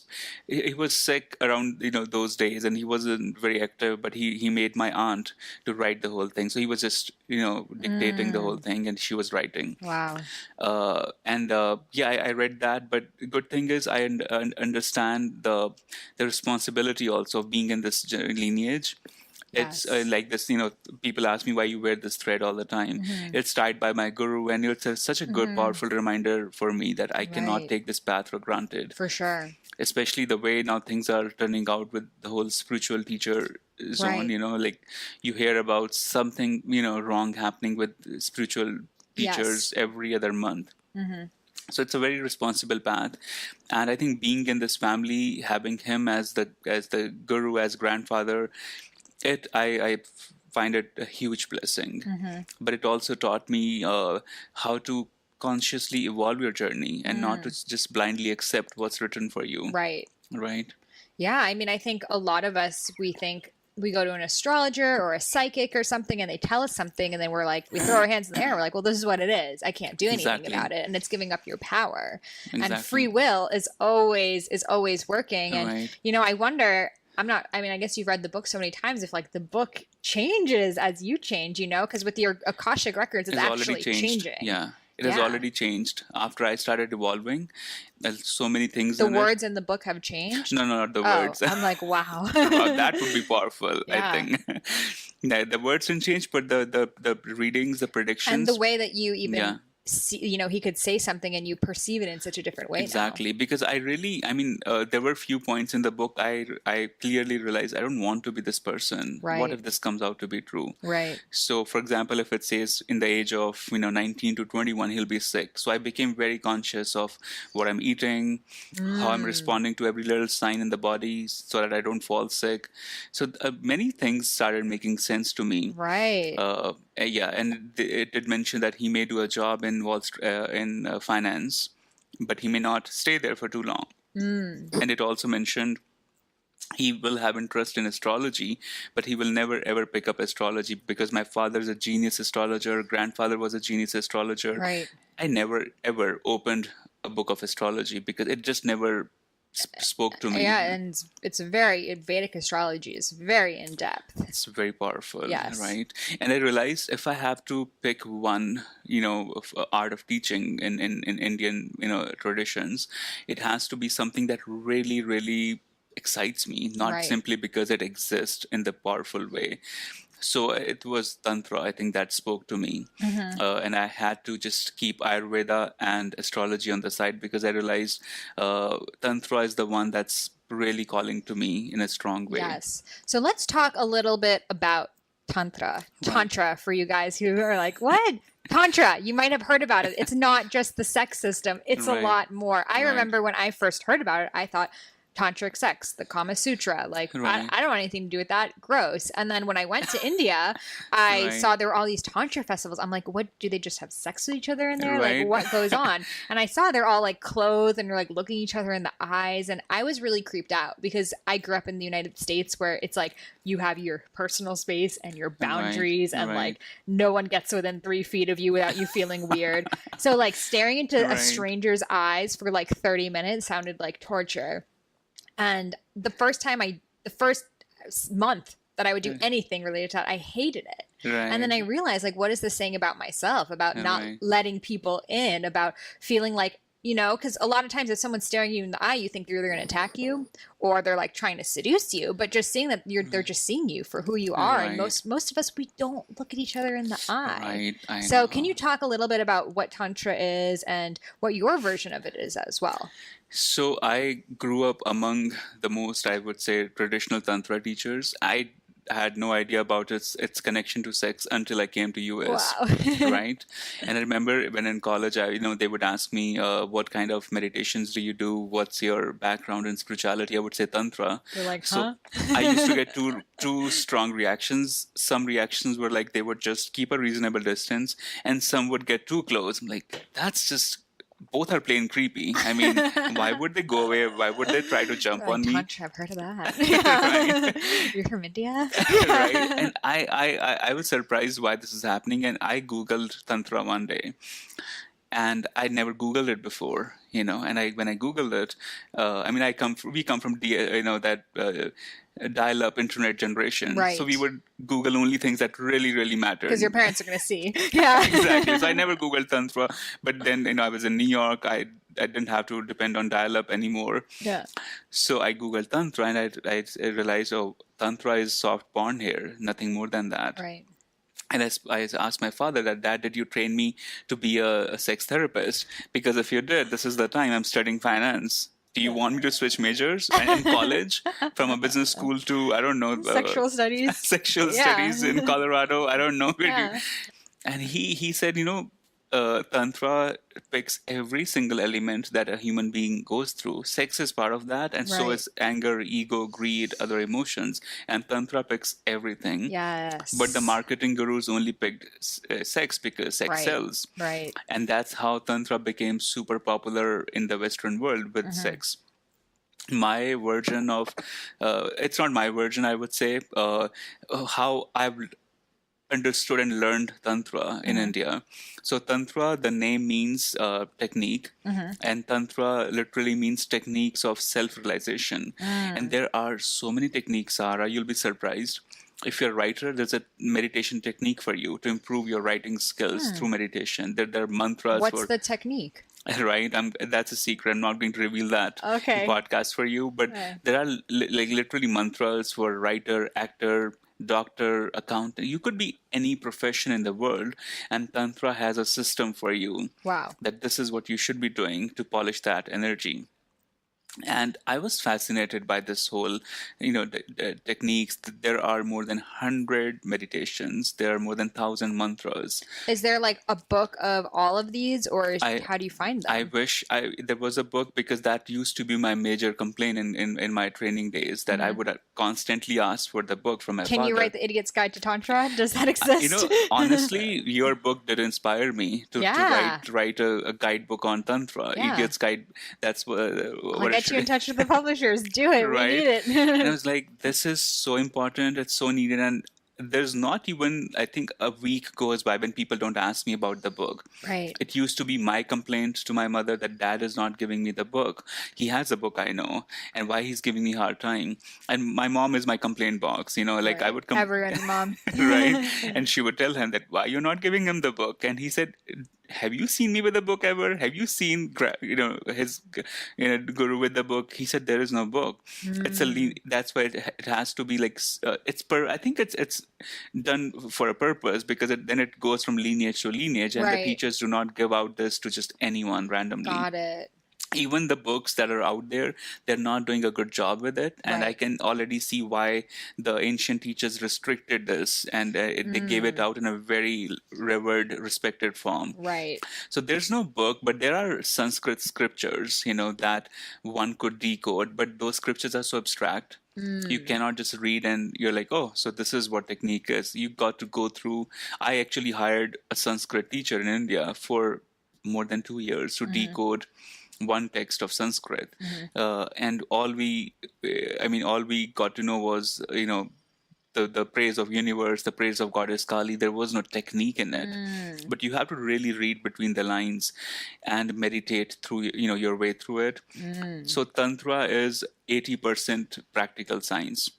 sick around those days, and he wasn't very active. But he made my aunt to write the whole thing. So he was just dictating the whole thing, and she was writing. Wow. I read that. But the good thing is I understand the responsibility also of being in this lineage. It's Yes. like this, people ask me why you wear this thread all the time. It's tied by my guru, and such a good, powerful reminder for me that I cannot Right. take this path for granted. For sure. Especially the way now things are turning out with the whole spiritual teacher zone, Right. like you hear about something, wrong happening with spiritual teachers Yes. every other month. So it's a very responsible path, and I think being in this family, having him as the guru, as grandfather, I find it a huge blessing. But it also taught me how to consciously evolve your journey and not to just blindly accept what's written for you. Right. Right. Yeah, I mean, I think a lot of us, we think we go to an astrologer or a psychic or something and they tell us something and then we're like, we throw our hands in the air. We're like, well, this is what it is. I can't do anything Exactly. about it. And it's giving up your power. And Exactly. free will is always working. And, Right. I wonder, I guess you've read the book so many times if like the book changes as you change, because with your Akashic records, it's actually already changed. changing. Yeah. It has already changed after I started evolving. There's so many things The in words in the book have changed? No, not the words. I'm like, wow. Wow, that would be powerful, Yeah. I think. Yeah, the words didn't change, but the readings, the predictions. And the way that you even Yeah. see, he could say something and you perceive it in such a different way. Exactly, because there were a few points in the book I clearly realized I don't want to be this person. Right. What if this comes out to be true? Now. Right. So, for example, if it says in the age of 19 to 21 he'll be sick, so I became very conscious of what I'm eating, how I'm responding to every little sign in the body, so that I don't fall sick. So many things started making sense to me. Right. Yeah, and it did mention that he may do a job in finance, but he may not stay there for too long. And it also mentioned he will have interest in astrology, but he will never ever pick up astrology because my father's a genius astrologer, grandfather was a genius astrologer. Right. I never ever opened a book of astrology because it just never spoke to me. Yeah, and it's Vedic astrology is very in depth. It's very powerful. Yes. Right. And I realized if I have to pick one, of art of teaching in Indian, traditions, it has to be something that really, really excites me, not Right. simply because it exists in the powerful way. So it was Tantra, I think, that spoke to me. And I had to just keep Ayurveda and astrology on the side because I realized Tantra is the one that's really calling to me in a strong way. Yes. So let's talk a little bit about Tantra. Tantra for you guys who are like, what? Tantra, you might have heard about it. It's not just the sex system. It's a Right. lot more. I Right. remember when I first heard about it, I thought, tantric sex, the Kama Sutra. Like, Right. I don't want anything to do with that. Gross. And then when I went to India, I Right. saw there were all these tantra festivals. I'm like, what, do they just have sex with each other in there? Right. Like, what goes on? And I saw they're all like clothed and they're like looking each other in the eyes. And I was really creeped out because I grew up in the United States where it's like you have your personal space and your boundaries and Right. like no one gets within 3 feet of you without you feeling weird. So like staring into a Right. stranger's eyes for like 30 minutes sounded like torture. And the first month that I would do anything related to that, I hated it. Right. And then I realized, like, what is this saying about myself, about not Right. letting people in, about feeling like, because a lot of times if someone's staring you in the eye, you think they're either going to attack you or they're like trying to seduce you. But just seeing that they're just seeing you for who you are. And Right. most of us, we don't look at each other in the eye. Right. I So know. can you talk a little bit about what Tantra is and what your version of it is as well? So I grew up among the most, I would say, traditional Tantra teachers. I had no idea about its connection to sex until I came to US. Wow. Right. And I remember when in college, they would ask me, what kind of meditations do you do? What's your background in spirituality? I would say Tantra. You're like, So I used to get two strong reactions. Some reactions were like they would just keep a reasonable distance, and some would get too close. I'm like, that's just, both are plain creepy. I mean, why would they go away? Why would they try to jump on me? Tantra, I've heard of that. Right. You're from India? Right. And I was surprised why this is happening. And I Googled Tantra one day. And I never Googled it before, and when I Googled it, we come from that dial-up internet generation, Right. so we would Google only things that really, really mattered. Because your parents are going to see. Yeah. Exactly. So I never Googled Tantra, but then I was in New York. I I didn't have to depend on dial-up anymore. Yeah. So I Googled Tantra, and I realized, oh, Tantra is soft porn here, nothing more than that. Right. And I asked my father that, Dad, did you train me to be a sex therapist? Because if you did, this is the time I'm studying finance. Do you want me to switch majors in college from a business school to, I don't know, Sexual studies. sexual Yeah. studies in Colorado? I don't know. Yeah. And he said, Tantra picks every single element that a human being goes through. Sex is part of that, and so Right. is anger, ego, greed, other emotions. And Tantra picks everything. Yes. But the marketing gurus only picked sex because sex Right. sells. Right. And that's how Tantra became super popular in the Western world with sex. My version of, it's not my version, I would say, how I've understood and learned Tantra in India. So Tantra, the name means technique, and Tantra literally means techniques of self-realization. And there are so many techniques, Sahara, you'll be surprised. If you're a writer, there's a meditation technique for you to improve your writing skills through meditation. There are mantras. What's the technique? Right, that's a secret. I'm not going to reveal that Okay. in podcast for you. But there are like literally mantras for writer, actor, doctor, accountant. You could be any profession in the world, and Tantra has a system for you. Wow. That this is what you should be doing to polish that energy. And I was fascinated by this whole, the techniques. There are more than 100 meditations. There are more than 1,000 mantras. Is there like a book of all of these, or how do you find them? I wish there was a book, because that used to be my major complaint in my training days, that I would constantly ask for the book from my father. Can you write The Idiot's Guide to Tantra? Does that exist? Honestly, your book did inspire me to write a guidebook on Tantra. Yeah. Idiot's Guide, that's what I'll get you in touch with the publishers. Do it. Right. We need it. And I was like, this is so important. It's so needed. And there's not even, I think, a week goes by when people don't ask me about the book. Right. It used to be my complaint to my mother that Dad is not giving me the book. He has a book, I know, and why he's giving me a hard time. And my mom is my complaint box, like I would come. Everyone's mom. Right. And she would tell him that, why you're not giving him the book? And he said, have you seen me with a book ever? Have you seen, his guru with the book? He said, there is no book. That's why it has to be like, I think it's done for a purpose, because then it goes from lineage to lineage, and the teachers do not give out this to just anyone randomly. Got it. Even the books that are out there, they're not doing a good job with it. And I can already see why the ancient teachers restricted this, and they gave it out in a very revered, respected form. Right. So there's no book, but there are Sanskrit scriptures, that one could decode, but those scriptures are so abstract. You cannot just read and you're like, oh, so this is what technique is. You got to go through. I actually hired a Sanskrit teacher in India for more than 2 years to decode one text of Sanskrit. And all we got to know was, the praise of universe, the praise of goddess Kali. There was no technique in it, but you have to really read between the lines and meditate through, your way through it. So Tantra is 80% practical science.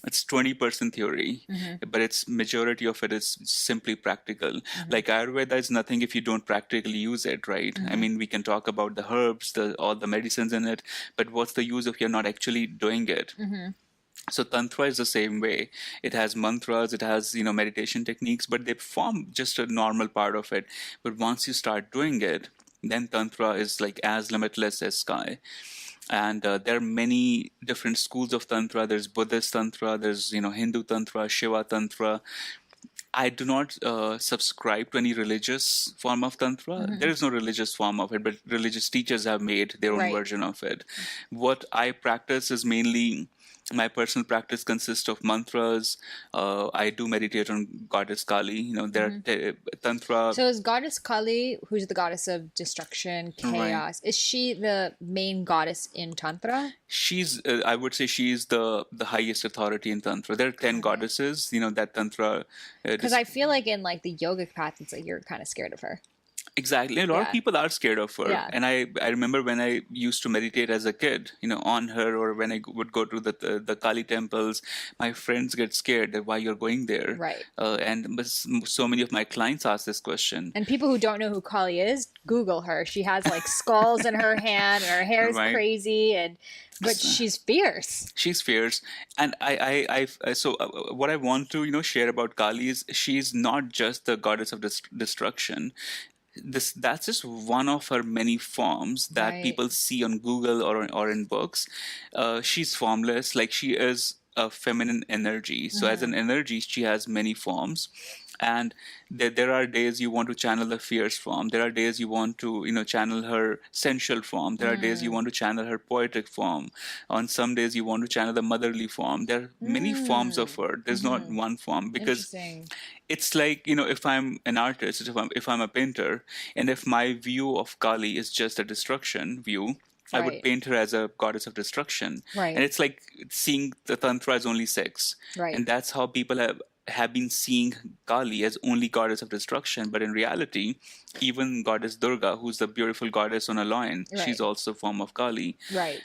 It's 20% theory, but it's majority of it is simply practical. Like Ayurveda is nothing if you don't practically use it, right? I mean, we can talk about the herbs, all the medicines in it, but what's the use if you're not actually doing it? So Tantra is the same way. It has mantras, it has, meditation techniques, but they form just a normal part of it. But once you start doing it, then Tantra is like as limitless as sky. And there are many different schools of Tantra. There's Buddhist Tantra, there's, Hindu Tantra, Shiva Tantra. I do not subscribe to any religious form of Tantra. There is no religious form of it, but religious teachers have made their own version of it. What I practice is mainly, my personal practice consists of mantras. I do meditate on goddess Kali. There are Tantra. So is goddess Kali, who's the goddess of destruction, chaos, is she the main goddess in Tantra? She's, I would say she's the highest authority in Tantra. There are 10 goddesses, that Tantra. Because I feel like in like the yogic path, it's like you're kind of scared of her. Exactly. A lot of Yeah. people are scared of her. Yeah. And I remember when I used to meditate as a kid, on her, or when I would go to the Kali temples, my friends get scared that why you're going there. Right. So many of my clients ask this question. And people who don't know who Kali is, Google her. She has like skulls in her hand, and her hair is Right. crazy, but she's fierce. She's fierce. And what I want to, share about Kali is she's not just the goddess of destruction. That's just one of her many forms that Right. people see on Google or in books. She's formless, like she is a feminine energy. So as an energy, she has many forms. And there are days you want to channel the fierce form. There are days you want to, channel her sensual form. There are days you want to channel her poetic form. On some days you want to channel the motherly form. There are many forms of her. There's not one form, because Interesting. it's like, if I'm an artist, if I'm a painter, and if my view of Kali is just a destruction view, I would Right. paint her as a goddess of destruction. Right. And it's like seeing the Tantra as only sex. Right. And that's how people have been seeing Kali as only goddess of destruction. But in reality, even goddess Durga, who's the beautiful goddess on a lion, Right. she's also a form of Kali. Right.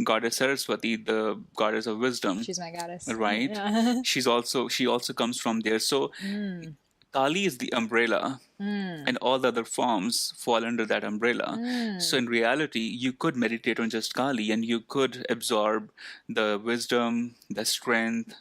Goddess Saraswati, the goddess of wisdom. She's my goddess. Right. Yeah. She also comes from there. So Kali is the umbrella, and all the other forms fall under that umbrella. So in reality, you could meditate on just Kali, and you could absorb the wisdom, the strength,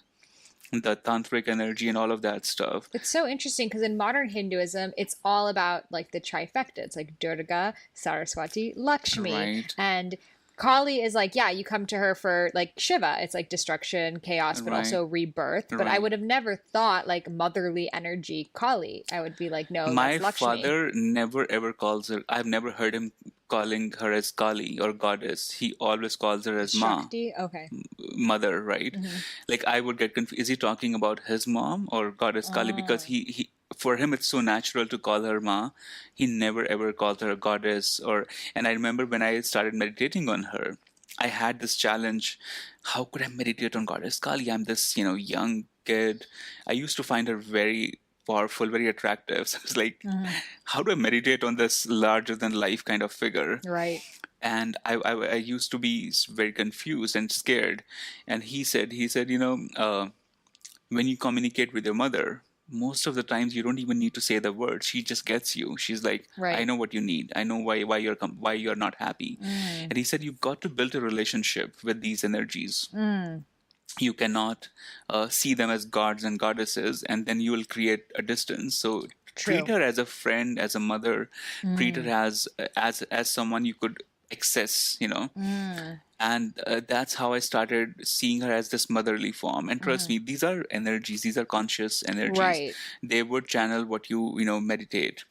the tantric energy, and all of that stuff. It's so interesting because in modern Hinduism, it's all about like the trifecta. It's like Durga, Saraswati, Lakshmi. Right. And Kali is like, yeah, you come to her for like Shiva. It's like destruction, chaos, but Right. also rebirth. But I Right. would have never thought like motherly energy Kali. I would be like, no, My that's Lakshmi. father never ever calls her. I've never heard him calling her as Kali or goddess. He always calls her as Ma, Shakti? Okay. mother, right? Like I would get confused. Is he talking about his mom or goddess Kali? Because he for him it's so natural to call her Ma. He never ever called her a goddess. And I remember when I started meditating on her, I had this challenge. How could I meditate on goddess Kali? I'm this, young kid. I used to find her very powerful, very attractive. So it's like, how do I meditate on this larger than life kind of figure? Right. And I used to be very confused and scared. And he said, when you communicate with your mother, most of the times you don't even need to say the words. She just gets you. She's like, Right. I know what you need. I know why you're not happy. And he said, you've got to build a relationship with these energies. You cannot see them as gods and goddesses, and then you will create a distance. So True. treat her as a friend, as a mother. Treat her as someone you could access, And that's how I started seeing her as this motherly form. And trust me, these are energies. These are conscious energies. Right. They would channel what you meditate.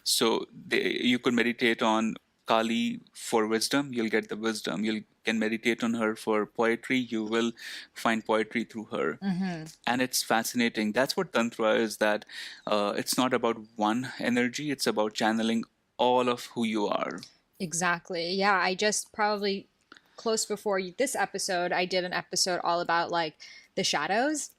So you could meditate on Kali for wisdom, you'll get the wisdom. You can meditate on her for poetry, you will find poetry through her. And it's fascinating. That's what Tantra is, that it's not about one energy, it's about channeling all of who you are. Exactly. Yeah. I just probably close before this episode, I did an episode all about like the shadows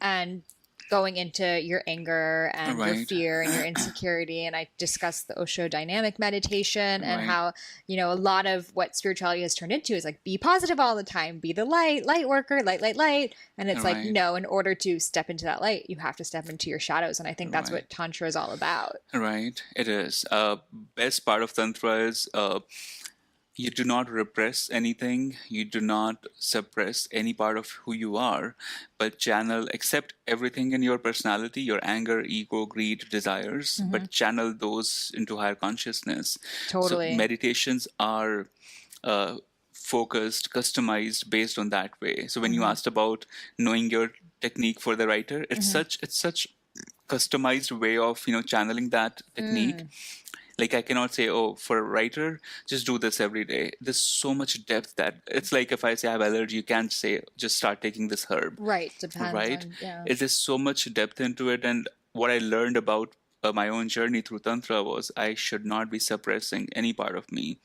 and going into your anger and your Right. fear and your insecurity. And I discussed the Osho dynamic meditation and Right. how, a lot of what spirituality has turned into is like, be positive all the time, be the light worker, light. And it's like, Right. no, in order to step into that light, you have to step into your shadows. And I think that's Right. what Tantra is all about. Right, it is. Best part of Tantra is you do not repress anything, you do not suppress any part of who you are, but accept everything in your personality, your anger, ego, greed, desires, but channel those into higher consciousness. Totally. So meditations are focused, customized based on that way. So when you asked about knowing your technique for the writer, it's such customized way of channeling that technique. Like I cannot say, oh, for a writer, just do this every day. There's so much depth that it's like if I say I have allergy, you can't say just start taking this herb. Right. Depends Right? on, yeah. It is so much depth into it. And what I learned about my own journey through Tantra was I should not be suppressing any part of me.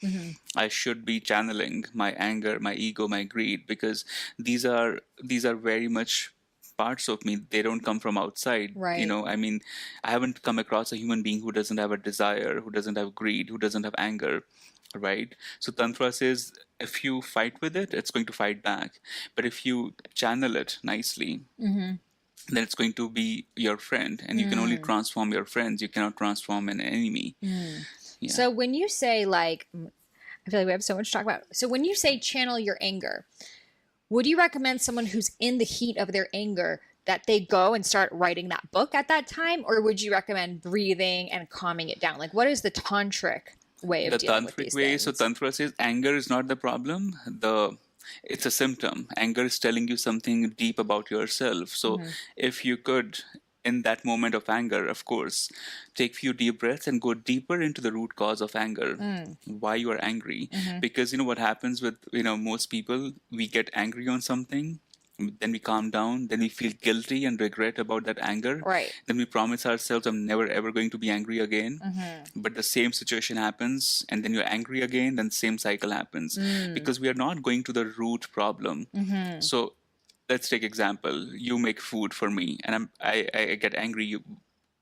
I should be channeling my anger, my ego, my greed, because these are very much parts of me. They don't come from outside. Right. I mean, I haven't come across a human being who doesn't have a desire, who doesn't have greed, who doesn't have anger, right? So Tantra says if you fight with it, it's going to fight back. But if you channel it nicely, then it's going to be your friend, and you can only transform your friends. You cannot transform an enemy. Yeah. So when you say, like, I feel like we have so much to talk about. So when you say channel your anger, would you recommend someone who's in the heat of their anger that they go and start writing that book at that time? Or would you recommend breathing and calming it down? Like, what is the tantric way of dealing with these things? So Tantra says anger is not the problem. It's a symptom. Anger is telling you something deep about yourself. So if you could, in that moment of anger, of course, take few deep breaths and go deeper into the root cause of anger, why you are angry. Because what happens with most people, we get angry on something, then we calm down, then we feel guilty and regret about that anger. Right. Then we promise ourselves, I'm never ever going to be angry again. But the same situation happens, and then you're angry again, then same cycle happens. Because we are not going to the root problem. So let's take example. You make food for me, and I get angry.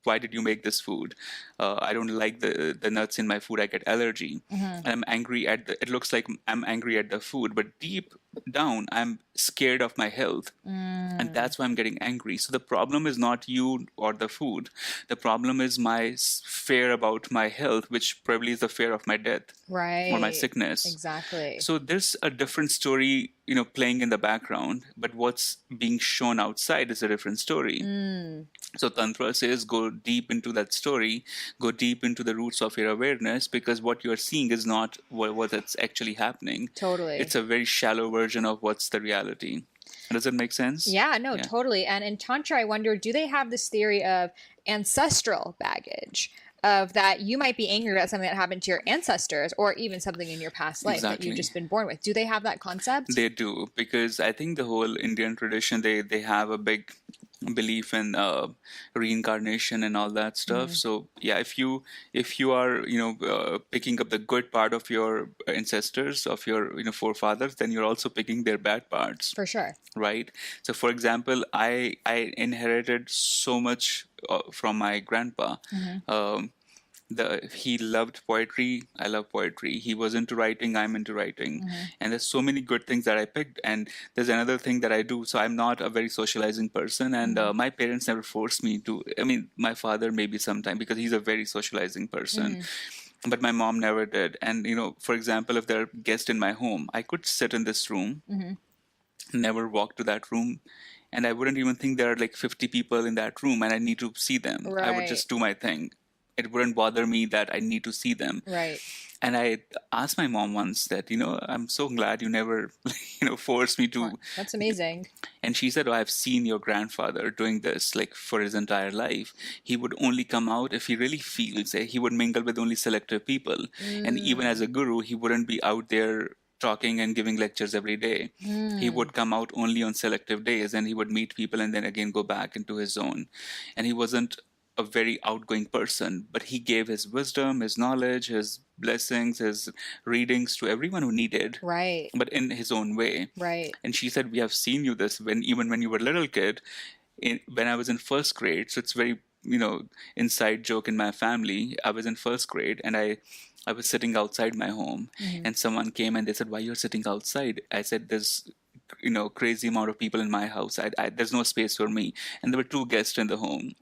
Why did you make this food? I don't like the nuts in my food. I get allergy. And I'm angry it looks like I'm angry at the food, but deep down, I'm scared of my health. And that's why I'm getting angry. So the problem is not you or the food. The problem is my fear about my health, which probably is the fear of my death. Right. Or my sickness. Exactly. So there's a different story, playing in the background, but what's being shown outside is a different story. So Tantra says go deep into that story, go deep into the roots of your awareness, because what you're seeing is not what's actually happening. Totally. It's a very shallow version of what's the reality. Does it make sense? Yeah, no, totally. And in Tantra, I wonder, do they have this theory of ancestral baggage? Of that you might be angry about something that happened to your ancestors, or even something in your past life that you've just been born with. Do they have that concept? They do, because I think the whole Indian tradition, they have a big belief in reincarnation and all that stuff. So yeah, if you are picking up the good part of your ancestors, of your forefathers, then you're also picking their bad parts. For sure. Right. So for example, I inherited so much from my grandpa. He loved poetry. I love poetry. He was into writing. I'm into writing. And there's so many good things that I picked. And there's another thing that I do. So I'm not a very socializing person. And my parents never forced me to. I mean, my father maybe sometime, because he's a very socializing person. But my mom never did. And, for example, if there are guests in my home, I could sit in this room, never walk to that room. And I wouldn't even think there are like 50 people in that room and I need to see them. Right. I would just do my thing. It wouldn't bother me that I need to see them. Right. And I asked my mom once that, I'm so glad you never, forced me to. That's amazing. And she said, I've seen your grandfather doing this, like, for his entire life. He would only come out if he really feels. He would mingle with only selective people. And even as a guru, he wouldn't be out there talking and giving lectures every day. He would come out only on selective days, and he would meet people and then again go back into his zone. And he wasn't a very outgoing person, but he gave his wisdom, his knowledge, his blessings, his readings to everyone who needed. Right. But in his own way. Right. And she said, we have seen you this even when you were a little kid, when I was in first grade. So it's very, inside joke in my family. I was in first grade and I was sitting outside my home and someone came and they said, why you're sitting outside? I said, there's crazy amount of people in my house. There's no space for me. And there were 2 guests in the home.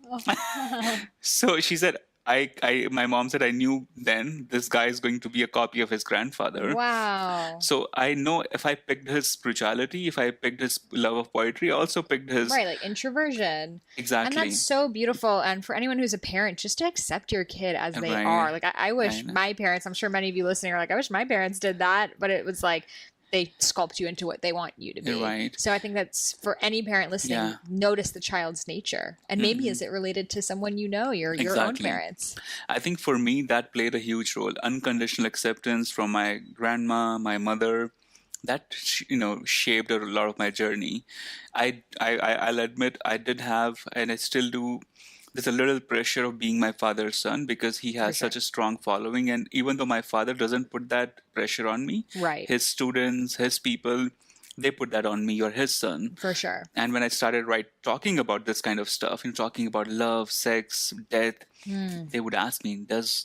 So she said, my mom said, I knew then this guy is going to be a copy of his grandfather. Wow. So I know if I picked his spirituality, if I picked his love of poetry, I also picked his... Right, like introversion. Exactly. And that's so beautiful. And for anyone who's a parent, just to accept your kid as they are. Like, I wish my parents, I'm sure many of you listening are like, I wish my parents did that. But it was like, they sculpt you into what they want you to be. Right. So I think that's for any parent listening, notice the child's nature. And maybe is it related to someone your own parents? I think for me, that played a huge role. Unconditional acceptance from my grandma, my mother, that, shaped a lot of my journey. I'll admit I did have, and I still do, there's a little pressure of being my father's son because he has such a strong following. And even though my father doesn't put that pressure on me, right, his students, his people, they put that on me or his son. For sure. And when I started talking about this kind of stuff, talking about love, sex, death, they would ask me, does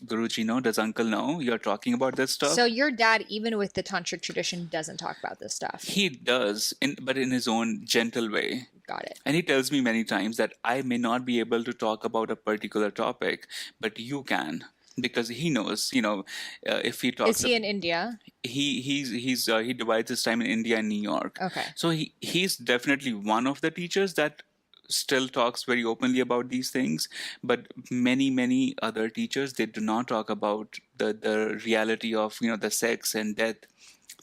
Guruji know? Does uncle know you're talking about this stuff? So your dad, even with the tantric tradition, doesn't talk about this stuff. He does, but in his own gentle way. Got it. And he tells me many times that I may not be able to talk about a particular topic, but you can. Because he knows, if he talks. Is he in India? He divides his time in India and New York. Okay. So he's definitely one of the teachers that still talks very openly about these things, but many other teachers, they do not talk about the reality of the sex and death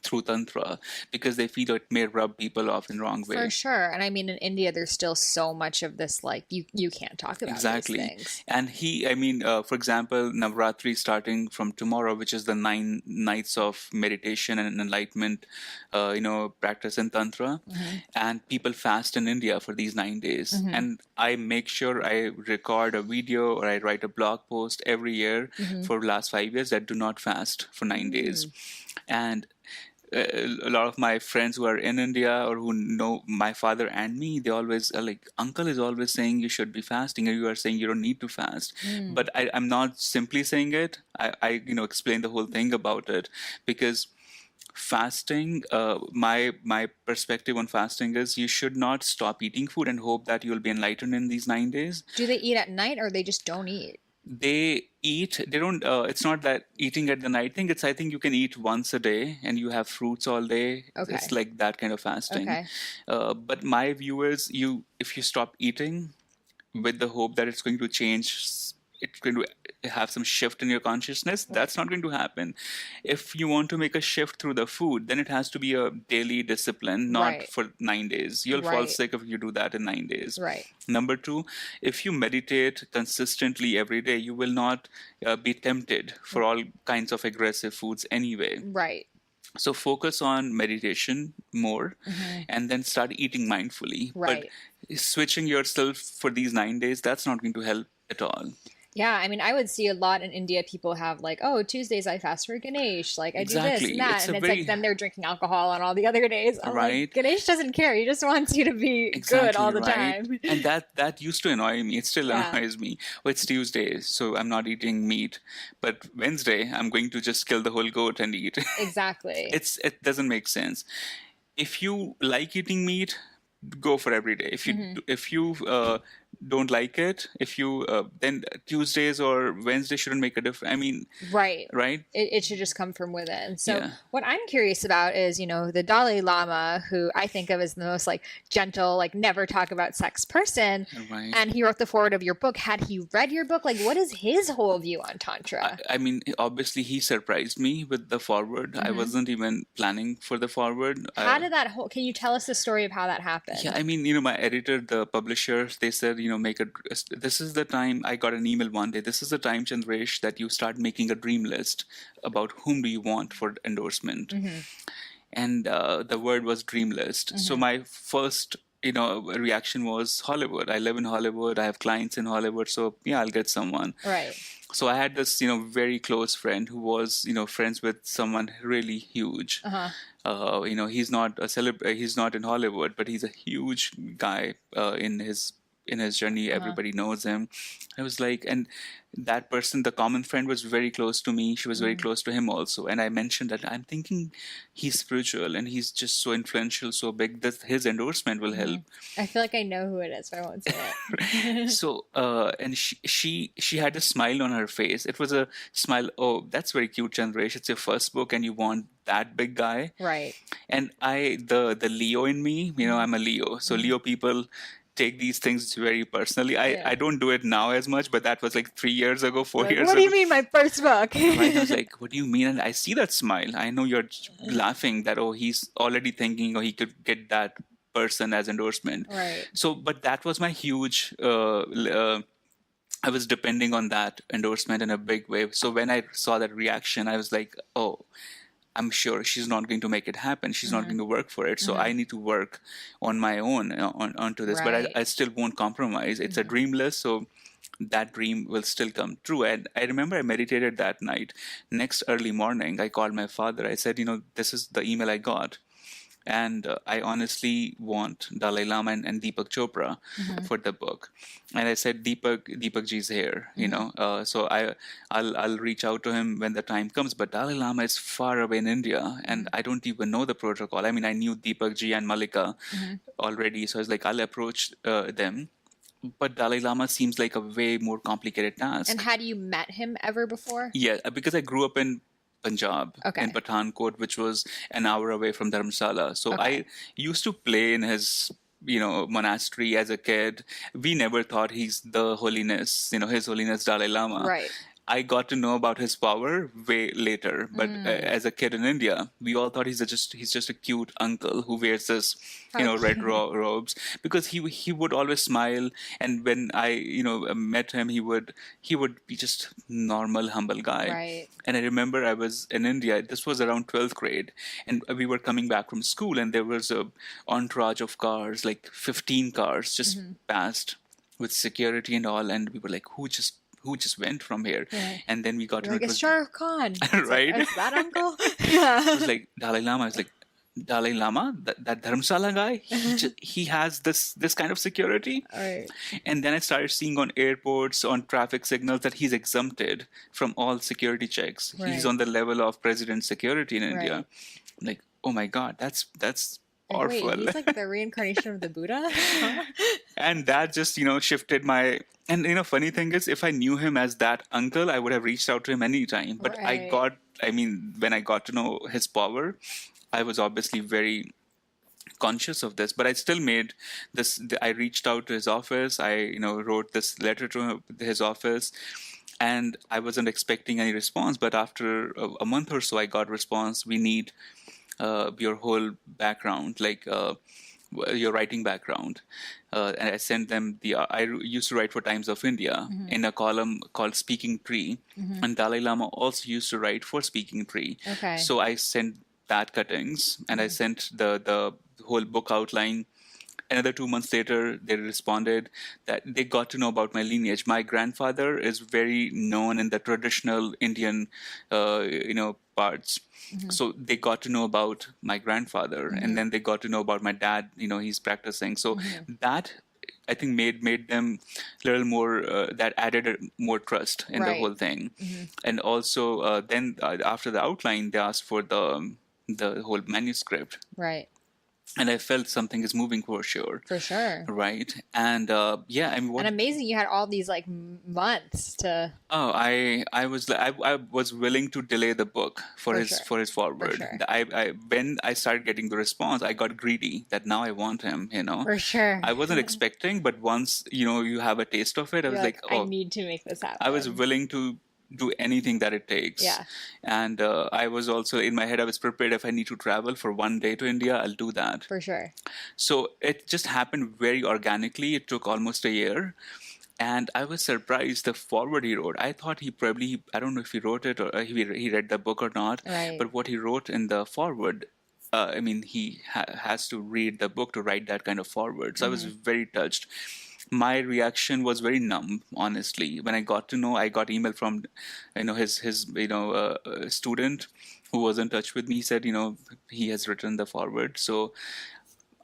through Tantra, because they feel it may rub people off in the wrong way. For sure. And I mean, in India, there's still so much of this, like, you can't talk about exactly these things. And for example, Navratri starting from tomorrow, which is the 9 nights of meditation and enlightenment, practice in Tantra. And people fast in India for these 9 days. And I make sure I record a video or I write a blog post every year for the last 5 years that do not fast for 9 days. And a lot of my friends who are in India or who know my father and me, they always are like, uncle is always saying you should be fasting, and you are saying you don't need to fast. But I'm not simply saying it. I explain the whole thing about it, because fasting, my perspective on fasting is you should not stop eating food and hope that you'll be enlightened in these 9 days. Do they eat at night, or they just don't eat? They eat, they don't, it's not that eating at the night thing. I think you can eat once a day and you have fruits all day. Okay. It's like that kind of fasting. Okay. But my view is, if you stop eating with the hope that it's going to change, it's going to have some shift in your consciousness, that's not going to happen. If you want to make a shift through the food, then it has to be a daily discipline, not for 9 days. You'll fall sick if you do that in 9 days. Right. Number 2, if you meditate consistently every day, you will not be tempted for all kinds of aggressive foods anyway. Right. So focus on meditation more, and then start eating mindfully. Right. But switching yourself for these 9 days, that's not going to help at all. Yeah, I mean, I would see a lot in India, people have like, oh, Tuesdays I fast for Ganesh, like I do this and that, and it's like then they're drinking alcohol on all the other days. I'm like, Ganesh doesn't care, he just wants you to be good all the time. And that used to annoy me. It still annoys me. Oh, it's Tuesday, so I'm not eating meat, but Wednesday I'm going to just kill the whole goat and eat. Exactly. It doesn't make sense. If you like eating meat, go for every day. If you don't like it, then Tuesdays or Wednesday shouldn't make a difference. I mean, right? It should just come from within. So what I'm curious about is, the Dalai Lama, who I think of as the most like gentle, like never talk about sex person, and he wrote the foreword of your book. Had he read your book? Like, what is his whole view on Tantra? I mean, obviously he surprised me with the foreword. I wasn't even planning for the foreword. How did that can you tell us the story of how that happened? Yeah, I mean, my editor, the publisher, they said, this is the time. I got an email one day. This is the time, Chandresh, that you start making a dream list about whom do you want for endorsement. And the word was dream list. So my first, reaction was Hollywood. I live in Hollywood. I have clients in Hollywood. So yeah, I'll get someone. Right. So I had this, very close friend who was, friends with someone really huge. He's not a he's not in Hollywood, but he's a huge guy in his journey. Everybody knows him. I was like, and that person, the common friend, was very close to me. She was very close to him also. And I mentioned that I'm thinking he's spiritual and he's just so influential, so big that his endorsement will help. I feel like I know who it is, but I won't say it. So, and she had a smile on her face. It was a smile. Oh, that's very cute, Chandresh. It's your first book and you want that big guy. Right. And the Leo in me, I'm a Leo. So Leo people take these things very personally. I don't do it now as much, but that was like 3 years ago, 4 years ago. What do you mean my first book? Right? I was like, what do you mean? And I see that smile. I know you're laughing that, oh, he's already thinking, oh, he could get that person as endorsement. Right. So, but that was my huge, I was depending on that endorsement in a big way. So when I saw that reaction, I was like, oh, I'm sure she's not going to make it happen. She's not going to work for it. So I need to work on my own onto this. Right. But I still won't compromise. It's a dream list, so that dream will still come true. And I remember I meditated that night. Next early morning, I called my father. I said, this is the email I got. And I honestly want Dalai Lama and Deepak Chopra for the book. And I said, Deepak Ji's here, so I'll reach out to him when the time comes. But Dalai Lama is far away in India, and I don't even know the protocol. I mean, I knew Deepak Ji and Malika already, so I was like, I'll approach them. But Dalai Lama seems like a way more complicated task. And had you met him ever before? Yeah, because I grew up in Punjab, in Pathankot, which was an hour away from Dharamsala. So I used to play in his, monastery as a kid. We never thought he's the Holiness, His Holiness Dalai Lama. Right. I got to know about his power way later, but as a kid in India, we all thought he's just a cute uncle who wears this, red robes, because he would always smile, and when I met him, he would be just normal, humble guy. Right. And I remember I was in India. This was around 12th grade, and we were coming back from school, and there was a entourage of cars, like 15 cars, just passed with security and all, and we were like, who just went from here? Right. And then we got to know it was Shah Rukh Khan. Right? Is that uncle? It was like Dalai Lama. I was like, Dalai Lama, that Dharamsala guy, he has this kind of security. Right. And then I started seeing on airports, on traffic signals, that he's exempted from all security checks. Right. He's on the level of president security in India. Right. I'm like, oh my God, that's powerful. Wait, he's like the reincarnation of the Buddha? And that just, shifted my... And, funny thing is, if I knew him as that uncle, I would have reached out to him anytime. But Right. when I got to know his power, I was obviously very conscious of this, but I still made this. I reached out to his office. I, wrote this letter to his office, and I wasn't expecting any response. But after a month or so, I got response. We need your whole background, like your writing background. And I sent them I used to write for Times of India in a column called Speaking Tree, and Dalai Lama also used to write for Speaking Tree. Okay. So I sent that cuttings, and I sent the whole book outline. Another 2 months later, they responded that they got to know about my lineage. My grandfather is very known in the traditional Indian, parts. So they got to know about my grandfather, and then they got to know about my dad. He's practicing. So that, I think, made them a little more. That added more trust in the Right. whole thing. And also, then after the outline, they asked for the whole manuscript. Right. And I felt something is moving for sure. For sure. Right. And And amazing you had all these like months to... Oh, I was willing to delay the book for his foreword. sure. When I started getting the response, I got greedy that now I want him. For sure. I wasn't expecting, but once you have a taste of it, I was You're like, oh, I need to make this happen. I was willing to do anything that it takes. Yeah. And I was also, in my head, I was prepared. If I need to travel for one day to India, I'll do that. For sure. So it just happened very organically. It took almost a year. And I was surprised the foreword he wrote. I thought he probably, I don't know if he wrote it or he read the book or not. Right. But what he wrote in the foreword, he has to read the book to write that kind of foreword. So I was very touched. My reaction was very numb, honestly. When I got to know, I got email from, his student who was in touch with me. He said, he has written the foreword. So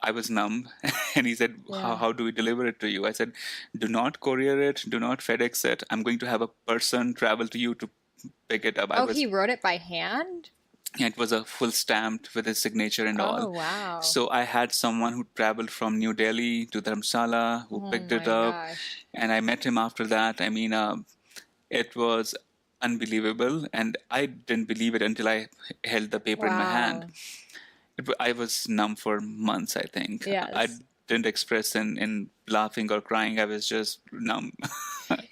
I was numb, and he said, how do we deliver it to you? I said, do not courier it, do not FedEx it. I'm going to have a person travel to you to pick it up. He wrote it by hand? It was a full stamped with his signature and all. Oh, wow. So I had someone who traveled from New Delhi to Dharamsala who picked it up. Gosh. And I met him after that. It was unbelievable. And I didn't believe it until I held the paper in my hand. I was numb for months, I think. Yes. I didn't express in laughing or crying. I was just numb.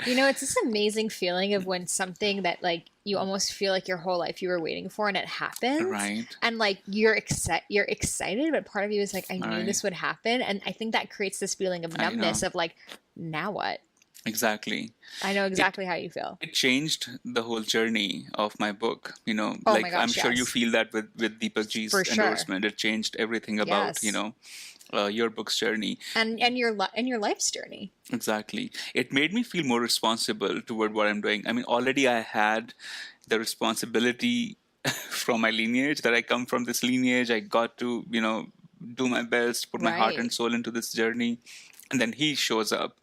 It's this amazing feeling of when something that like you almost feel like your whole life you were waiting for and it happens. Right. And like you're excited, but part of you is like, I knew this would happen. And I think that creates this feeling of numbness of like, now what? Exactly. I know exactly how you feel. It changed the whole journey of my book. Oh my gosh, I'm sure you yes. feel that with Deepak Ji's For sure. endorsement. It changed everything about, Yes. Your book's journey. And your life's journey. Exactly. It made me feel more responsible toward what I'm doing. Already I had the responsibility from my lineage, that I come from this lineage. I got to, do my best, put my heart Right. and soul into this journey. And then he shows up.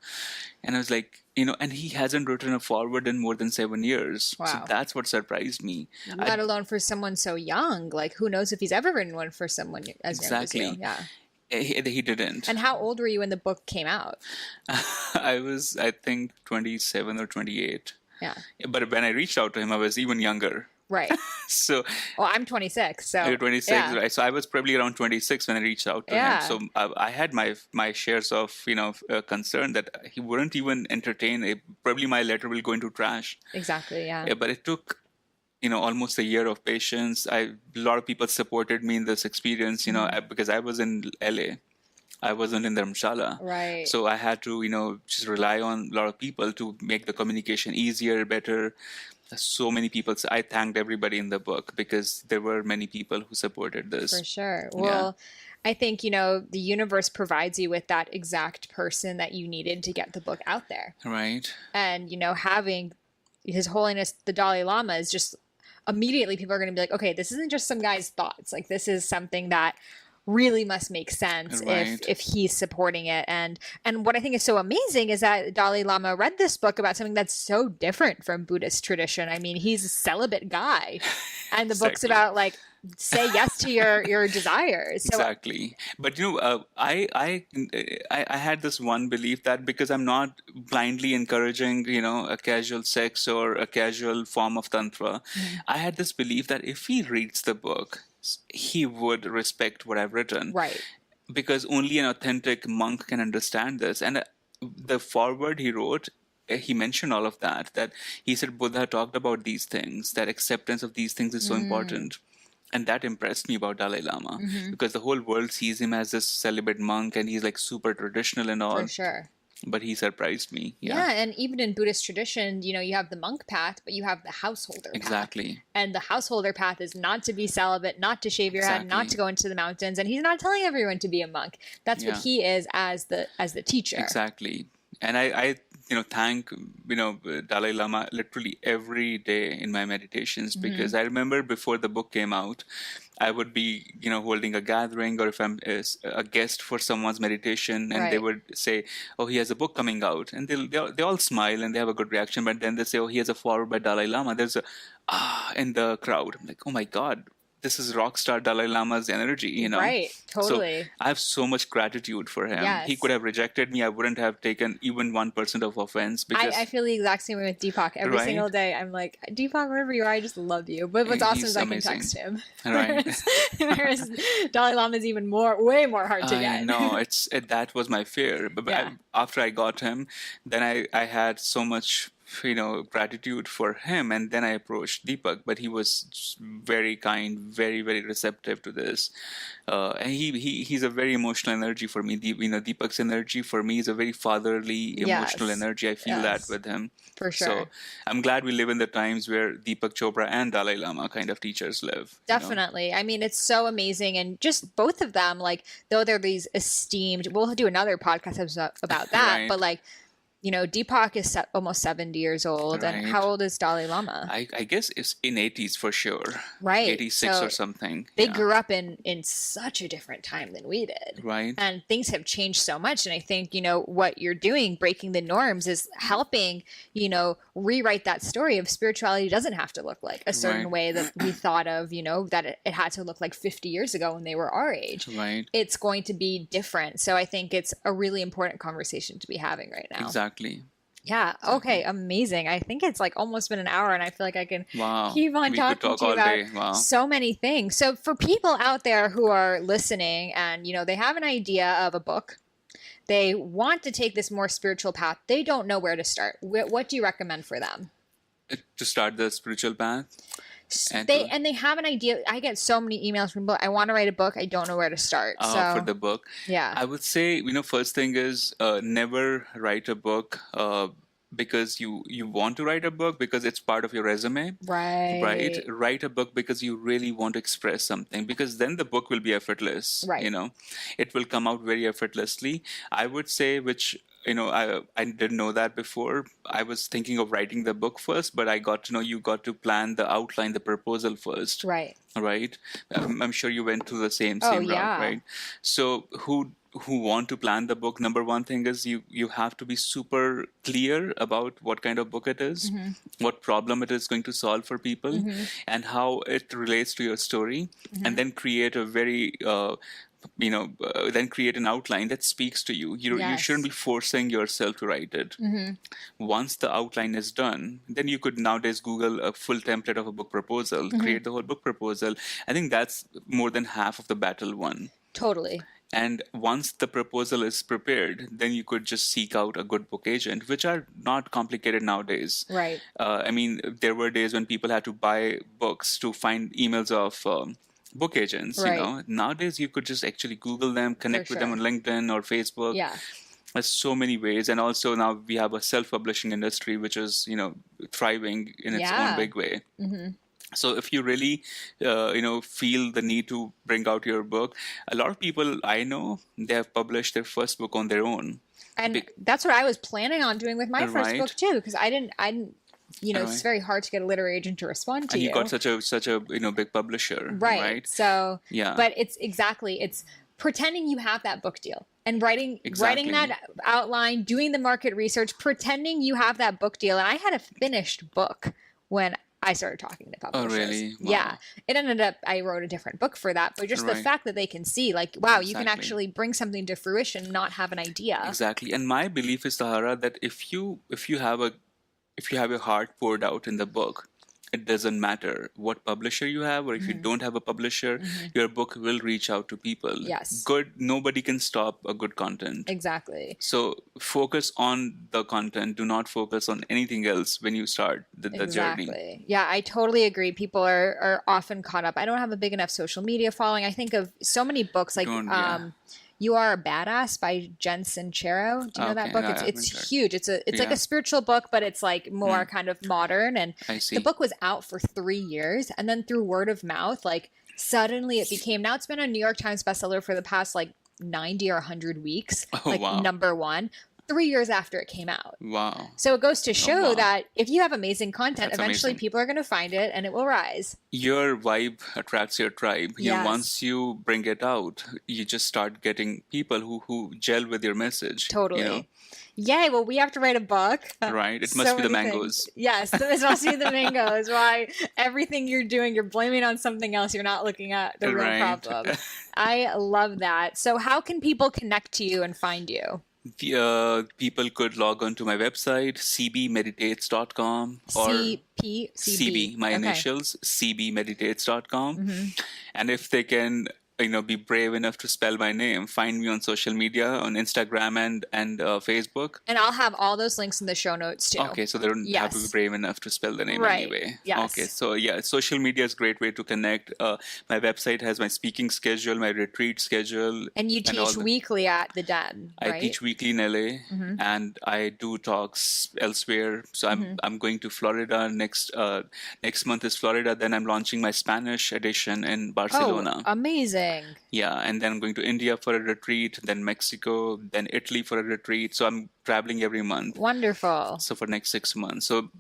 And I was like, and he hasn't written a foreword in more than 7 years. So Wow. that's what surprised me. Let alone for someone so young. Like, who knows if he's ever written one for someone as young as you. Exactly. Yeah. He didn't. And how old were you when the book came out? I was, I think, 27 or 28. Yeah. But when I reached out to him, I was even younger. Right. So Well, I'm 26. So you're 26, yeah. right? So I was probably around 26 when I reached out to Yeah. him. So I had my shares of concern that he wouldn't even entertain. Probably my letter will go into trash. Exactly. Yeah. But it took almost a year of patience. A lot of people supported me in this experience. Because I was in LA. I wasn't in Dharamshala. Right. So I had to, just rely on a lot of people to make the communication easier, better. So many people. So I thanked everybody in the book because there were many people who supported this. For sure. Well, I think, the universe provides you with that exact person that you needed to get the book out there. Right. And, having His Holiness, the Dalai Lama, is just immediately people are going to be like, okay, this isn't just some guy's thoughts. Like, this is something that really must make sense if he's supporting it. And what I think is so amazing is that Dalai Lama read this book about something that's so different from Buddhist tradition. I mean, he's a celibate guy, and the book's about like say yes to your desires. So, exactly. But I had this one belief that because I'm not blindly encouraging a casual sex or a casual form of tantra, I had this belief that if he reads the book, he would respect what I've written. Right. Because only an authentic monk can understand this. And the foreword he wrote, he mentioned all of that he said Buddha talked about these things, that acceptance of these things is so important. And that impressed me about Dalai Lama because the whole world sees him as this celibate monk and he's like super traditional and all. For sure. But he surprised me. Yeah, and even in Buddhist tradition, you have the monk path, but you have the householder path. Exactly. And the householder path is not to be celibate, not to shave your head, not to go into the mountains. And he's not telling everyone to be a monk. That's what he is as the teacher. Exactly. And I thank, Dalai Lama literally every day in my meditations because I remember before the book came out, I would be, holding a gathering or if I'm a guest for someone's meditation and they would say, oh, he has a book coming out. And they all smile and they have a good reaction. But then they say, oh, he has a foreword by Dalai Lama. There's in the crowd. I'm like, oh my God. This is rock star Dalai Lama's energy, Right, totally. So I have so much gratitude for him. Yes. He could have rejected me. I wouldn't have taken even 1% of offense. Because I feel the exact same way with Deepak. Every single day, I'm like, Deepak, wherever you are, I just love you. But what's awesome is I can text him. Right. Whereas Dalai Lama is even way more hard to get. No, that was my fear. But after I got him, then I had so much gratitude for him, and then I approached Deepak, but he was very kind, very, very receptive to this, and he's a very emotional energy for me. Deepak's energy for me is a very fatherly, emotional energy. I feel that with him. For sure. So I'm glad we live in the times where Deepak Chopra and Dalai Lama kind of teachers live. Definitely. I mean, it's so amazing. And just both of them, like, though they're these esteemed, we'll do another podcast episode about that, but like, Deepak is almost 70 years old. Right. And how old is Dalai Lama? I guess it's in 80s for sure. Right. 86 or something. They grew up in such a different time than we did. Right. And things have changed so much. And I think, what you're doing, breaking the norms, is helping, rewrite that story of spirituality doesn't have to look like a certain way that we thought of, that it had to look like 50 years ago when they were our age. Right. It's going to be different. So I think it's a really important conversation to be having right now. Exactly. Yeah. Okay. Amazing. I think it's like almost been an hour and I feel like I can keep on talking to you about so many things. So for people out there who are listening and, they have an idea of a book, they want to take this more spiritual path. They don't know where to start. What do you recommend for them? To start the spiritual path? They have an idea. I get so many emails from people. I want to write a book. I don't know where to start. For the book. Yeah. I would say, first thing is never write a book because you want to write a book because it's part of your resume. Right. Write a book because you really want to express something, because then the book will be effortless. Right. It will come out very effortlessly. I would say which I didn't know that before. I was thinking of writing the book first, but I got to know you got to plan the outline, the proposal first. Right. Right. I'm sure you went through the same Oh, route, yeah. right? So who want to plan the book, number one thing is you have to be super clear about what kind of book it is, what problem it is going to solve for people, and how it relates to your story, and then create a very then create an outline that speaks to you. You shouldn't be forcing yourself to write it. Once the outline is done, then you could nowadays Google a full template of a book proposal, create the whole book proposal. I think that's more than half of the battle won. Totally. And once the proposal is prepared, then you could just seek out a good book agent, which are not complicated nowadays. Right. There were days when people had to buy books to find emails of book agents. Right. Nowadays you could just actually Google them, connect with them on LinkedIn or Facebook. Yeah. There's so many ways. And also now we have a self-publishing industry, which is, thriving in its own big way. So if you really, feel the need to bring out your book, a lot of people I know, they have published their first book on their own. And that's what I was planning on doing with my first book too, because I didn't, it's very hard to get a literary agent to respond to and you. You got such a big publisher, right? So yeah, but it's pretending you have that book deal and writing that outline, doing the market research, pretending you have that book deal. And I had a finished book when I started talking to publishers. Oh, really? Wow. Yeah. It ended up, I wrote a different book for that, but just the fact that they can see, like, wow, you can actually bring something to fruition, not have an idea. Exactly. And my belief is, Sahara, that if you have your heart poured out in the book, it doesn't matter what publisher you have, or if you don't have a publisher, your book will reach out to people. Yes. Nobody can stop a good content. Exactly. So focus on the content. Do not focus on anything else when you start the journey. Yeah, I totally agree. People are often caught up. I don't have a big enough social media following. I think of so many books like You Are a Badass by Jen Sincero. Do you know that book? It's huge. It's like a spiritual book, but it's like more kind of modern. And the book was out for 3 years. And then through word of mouth, like suddenly it became, now it's been a New York Times bestseller for the past like 90 or 100 weeks. Number one. 3 years after it came out. Wow. So it goes to show that if you have amazing content, eventually people are going to find it and it will rise. Your vibe attracts your tribe. Yes. Once you bring it out, you just start getting people who gel with your message. Totally. Yay, well, we have to write a book. Right. It must be the mangoes. Yes, it must be the mangoes. Why everything you're doing, you're blaming on something else. You're not looking at the real problem. I love that. So how can people connect to you and find you? People could log on to my website, cbmeditates.com, or CB, my initials, cbmeditates.com. And if they can, be brave enough to spell my name, find me on social media, on Instagram and Facebook. And I'll have all those links in the show notes too. Okay, so they don't have to be brave enough to spell the name anyway. Yes. Okay, so social media is a great way to connect. My website has my speaking schedule, my retreat schedule. And you teach weekly at the Den, right? I teach weekly in LA, and I do talks elsewhere. So I'm going to Florida next month is Florida. Then I'm launching my Spanish edition in Barcelona. Oh, amazing. Yeah, and then I'm going to India for a retreat, then Mexico, then Italy for a retreat. So I'm traveling every month. Wonderful. So for next 6 months. So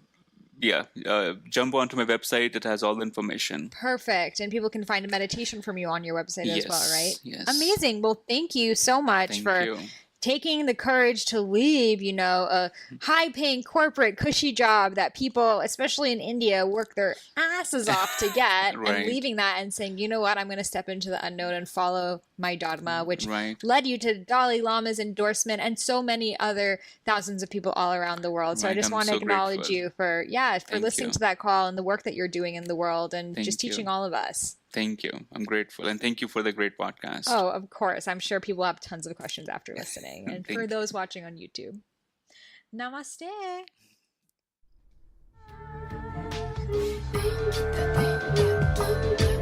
jump onto my website. It has all the information. Perfect. And people can find a meditation from you on your website as well, right? Yes. Amazing. Well, thank you so much for taking the courage to leave, a high-paying corporate cushy job that people, especially in India, work their asses off to get, and leaving that and saying, you know what, I'm going to step into the unknown and follow my dharma, which led you to Dalai Lama's endorsement and so many other thousands of people all around the world. So I just want to acknowledge you for listening to that call and the work that you're doing in the world and just teaching all of us. Thank you. I'm grateful. And thank you for the great podcast. Oh, of course. I'm sure people have tons of questions after listening. And for those watching on YouTube, namaste. Thank you.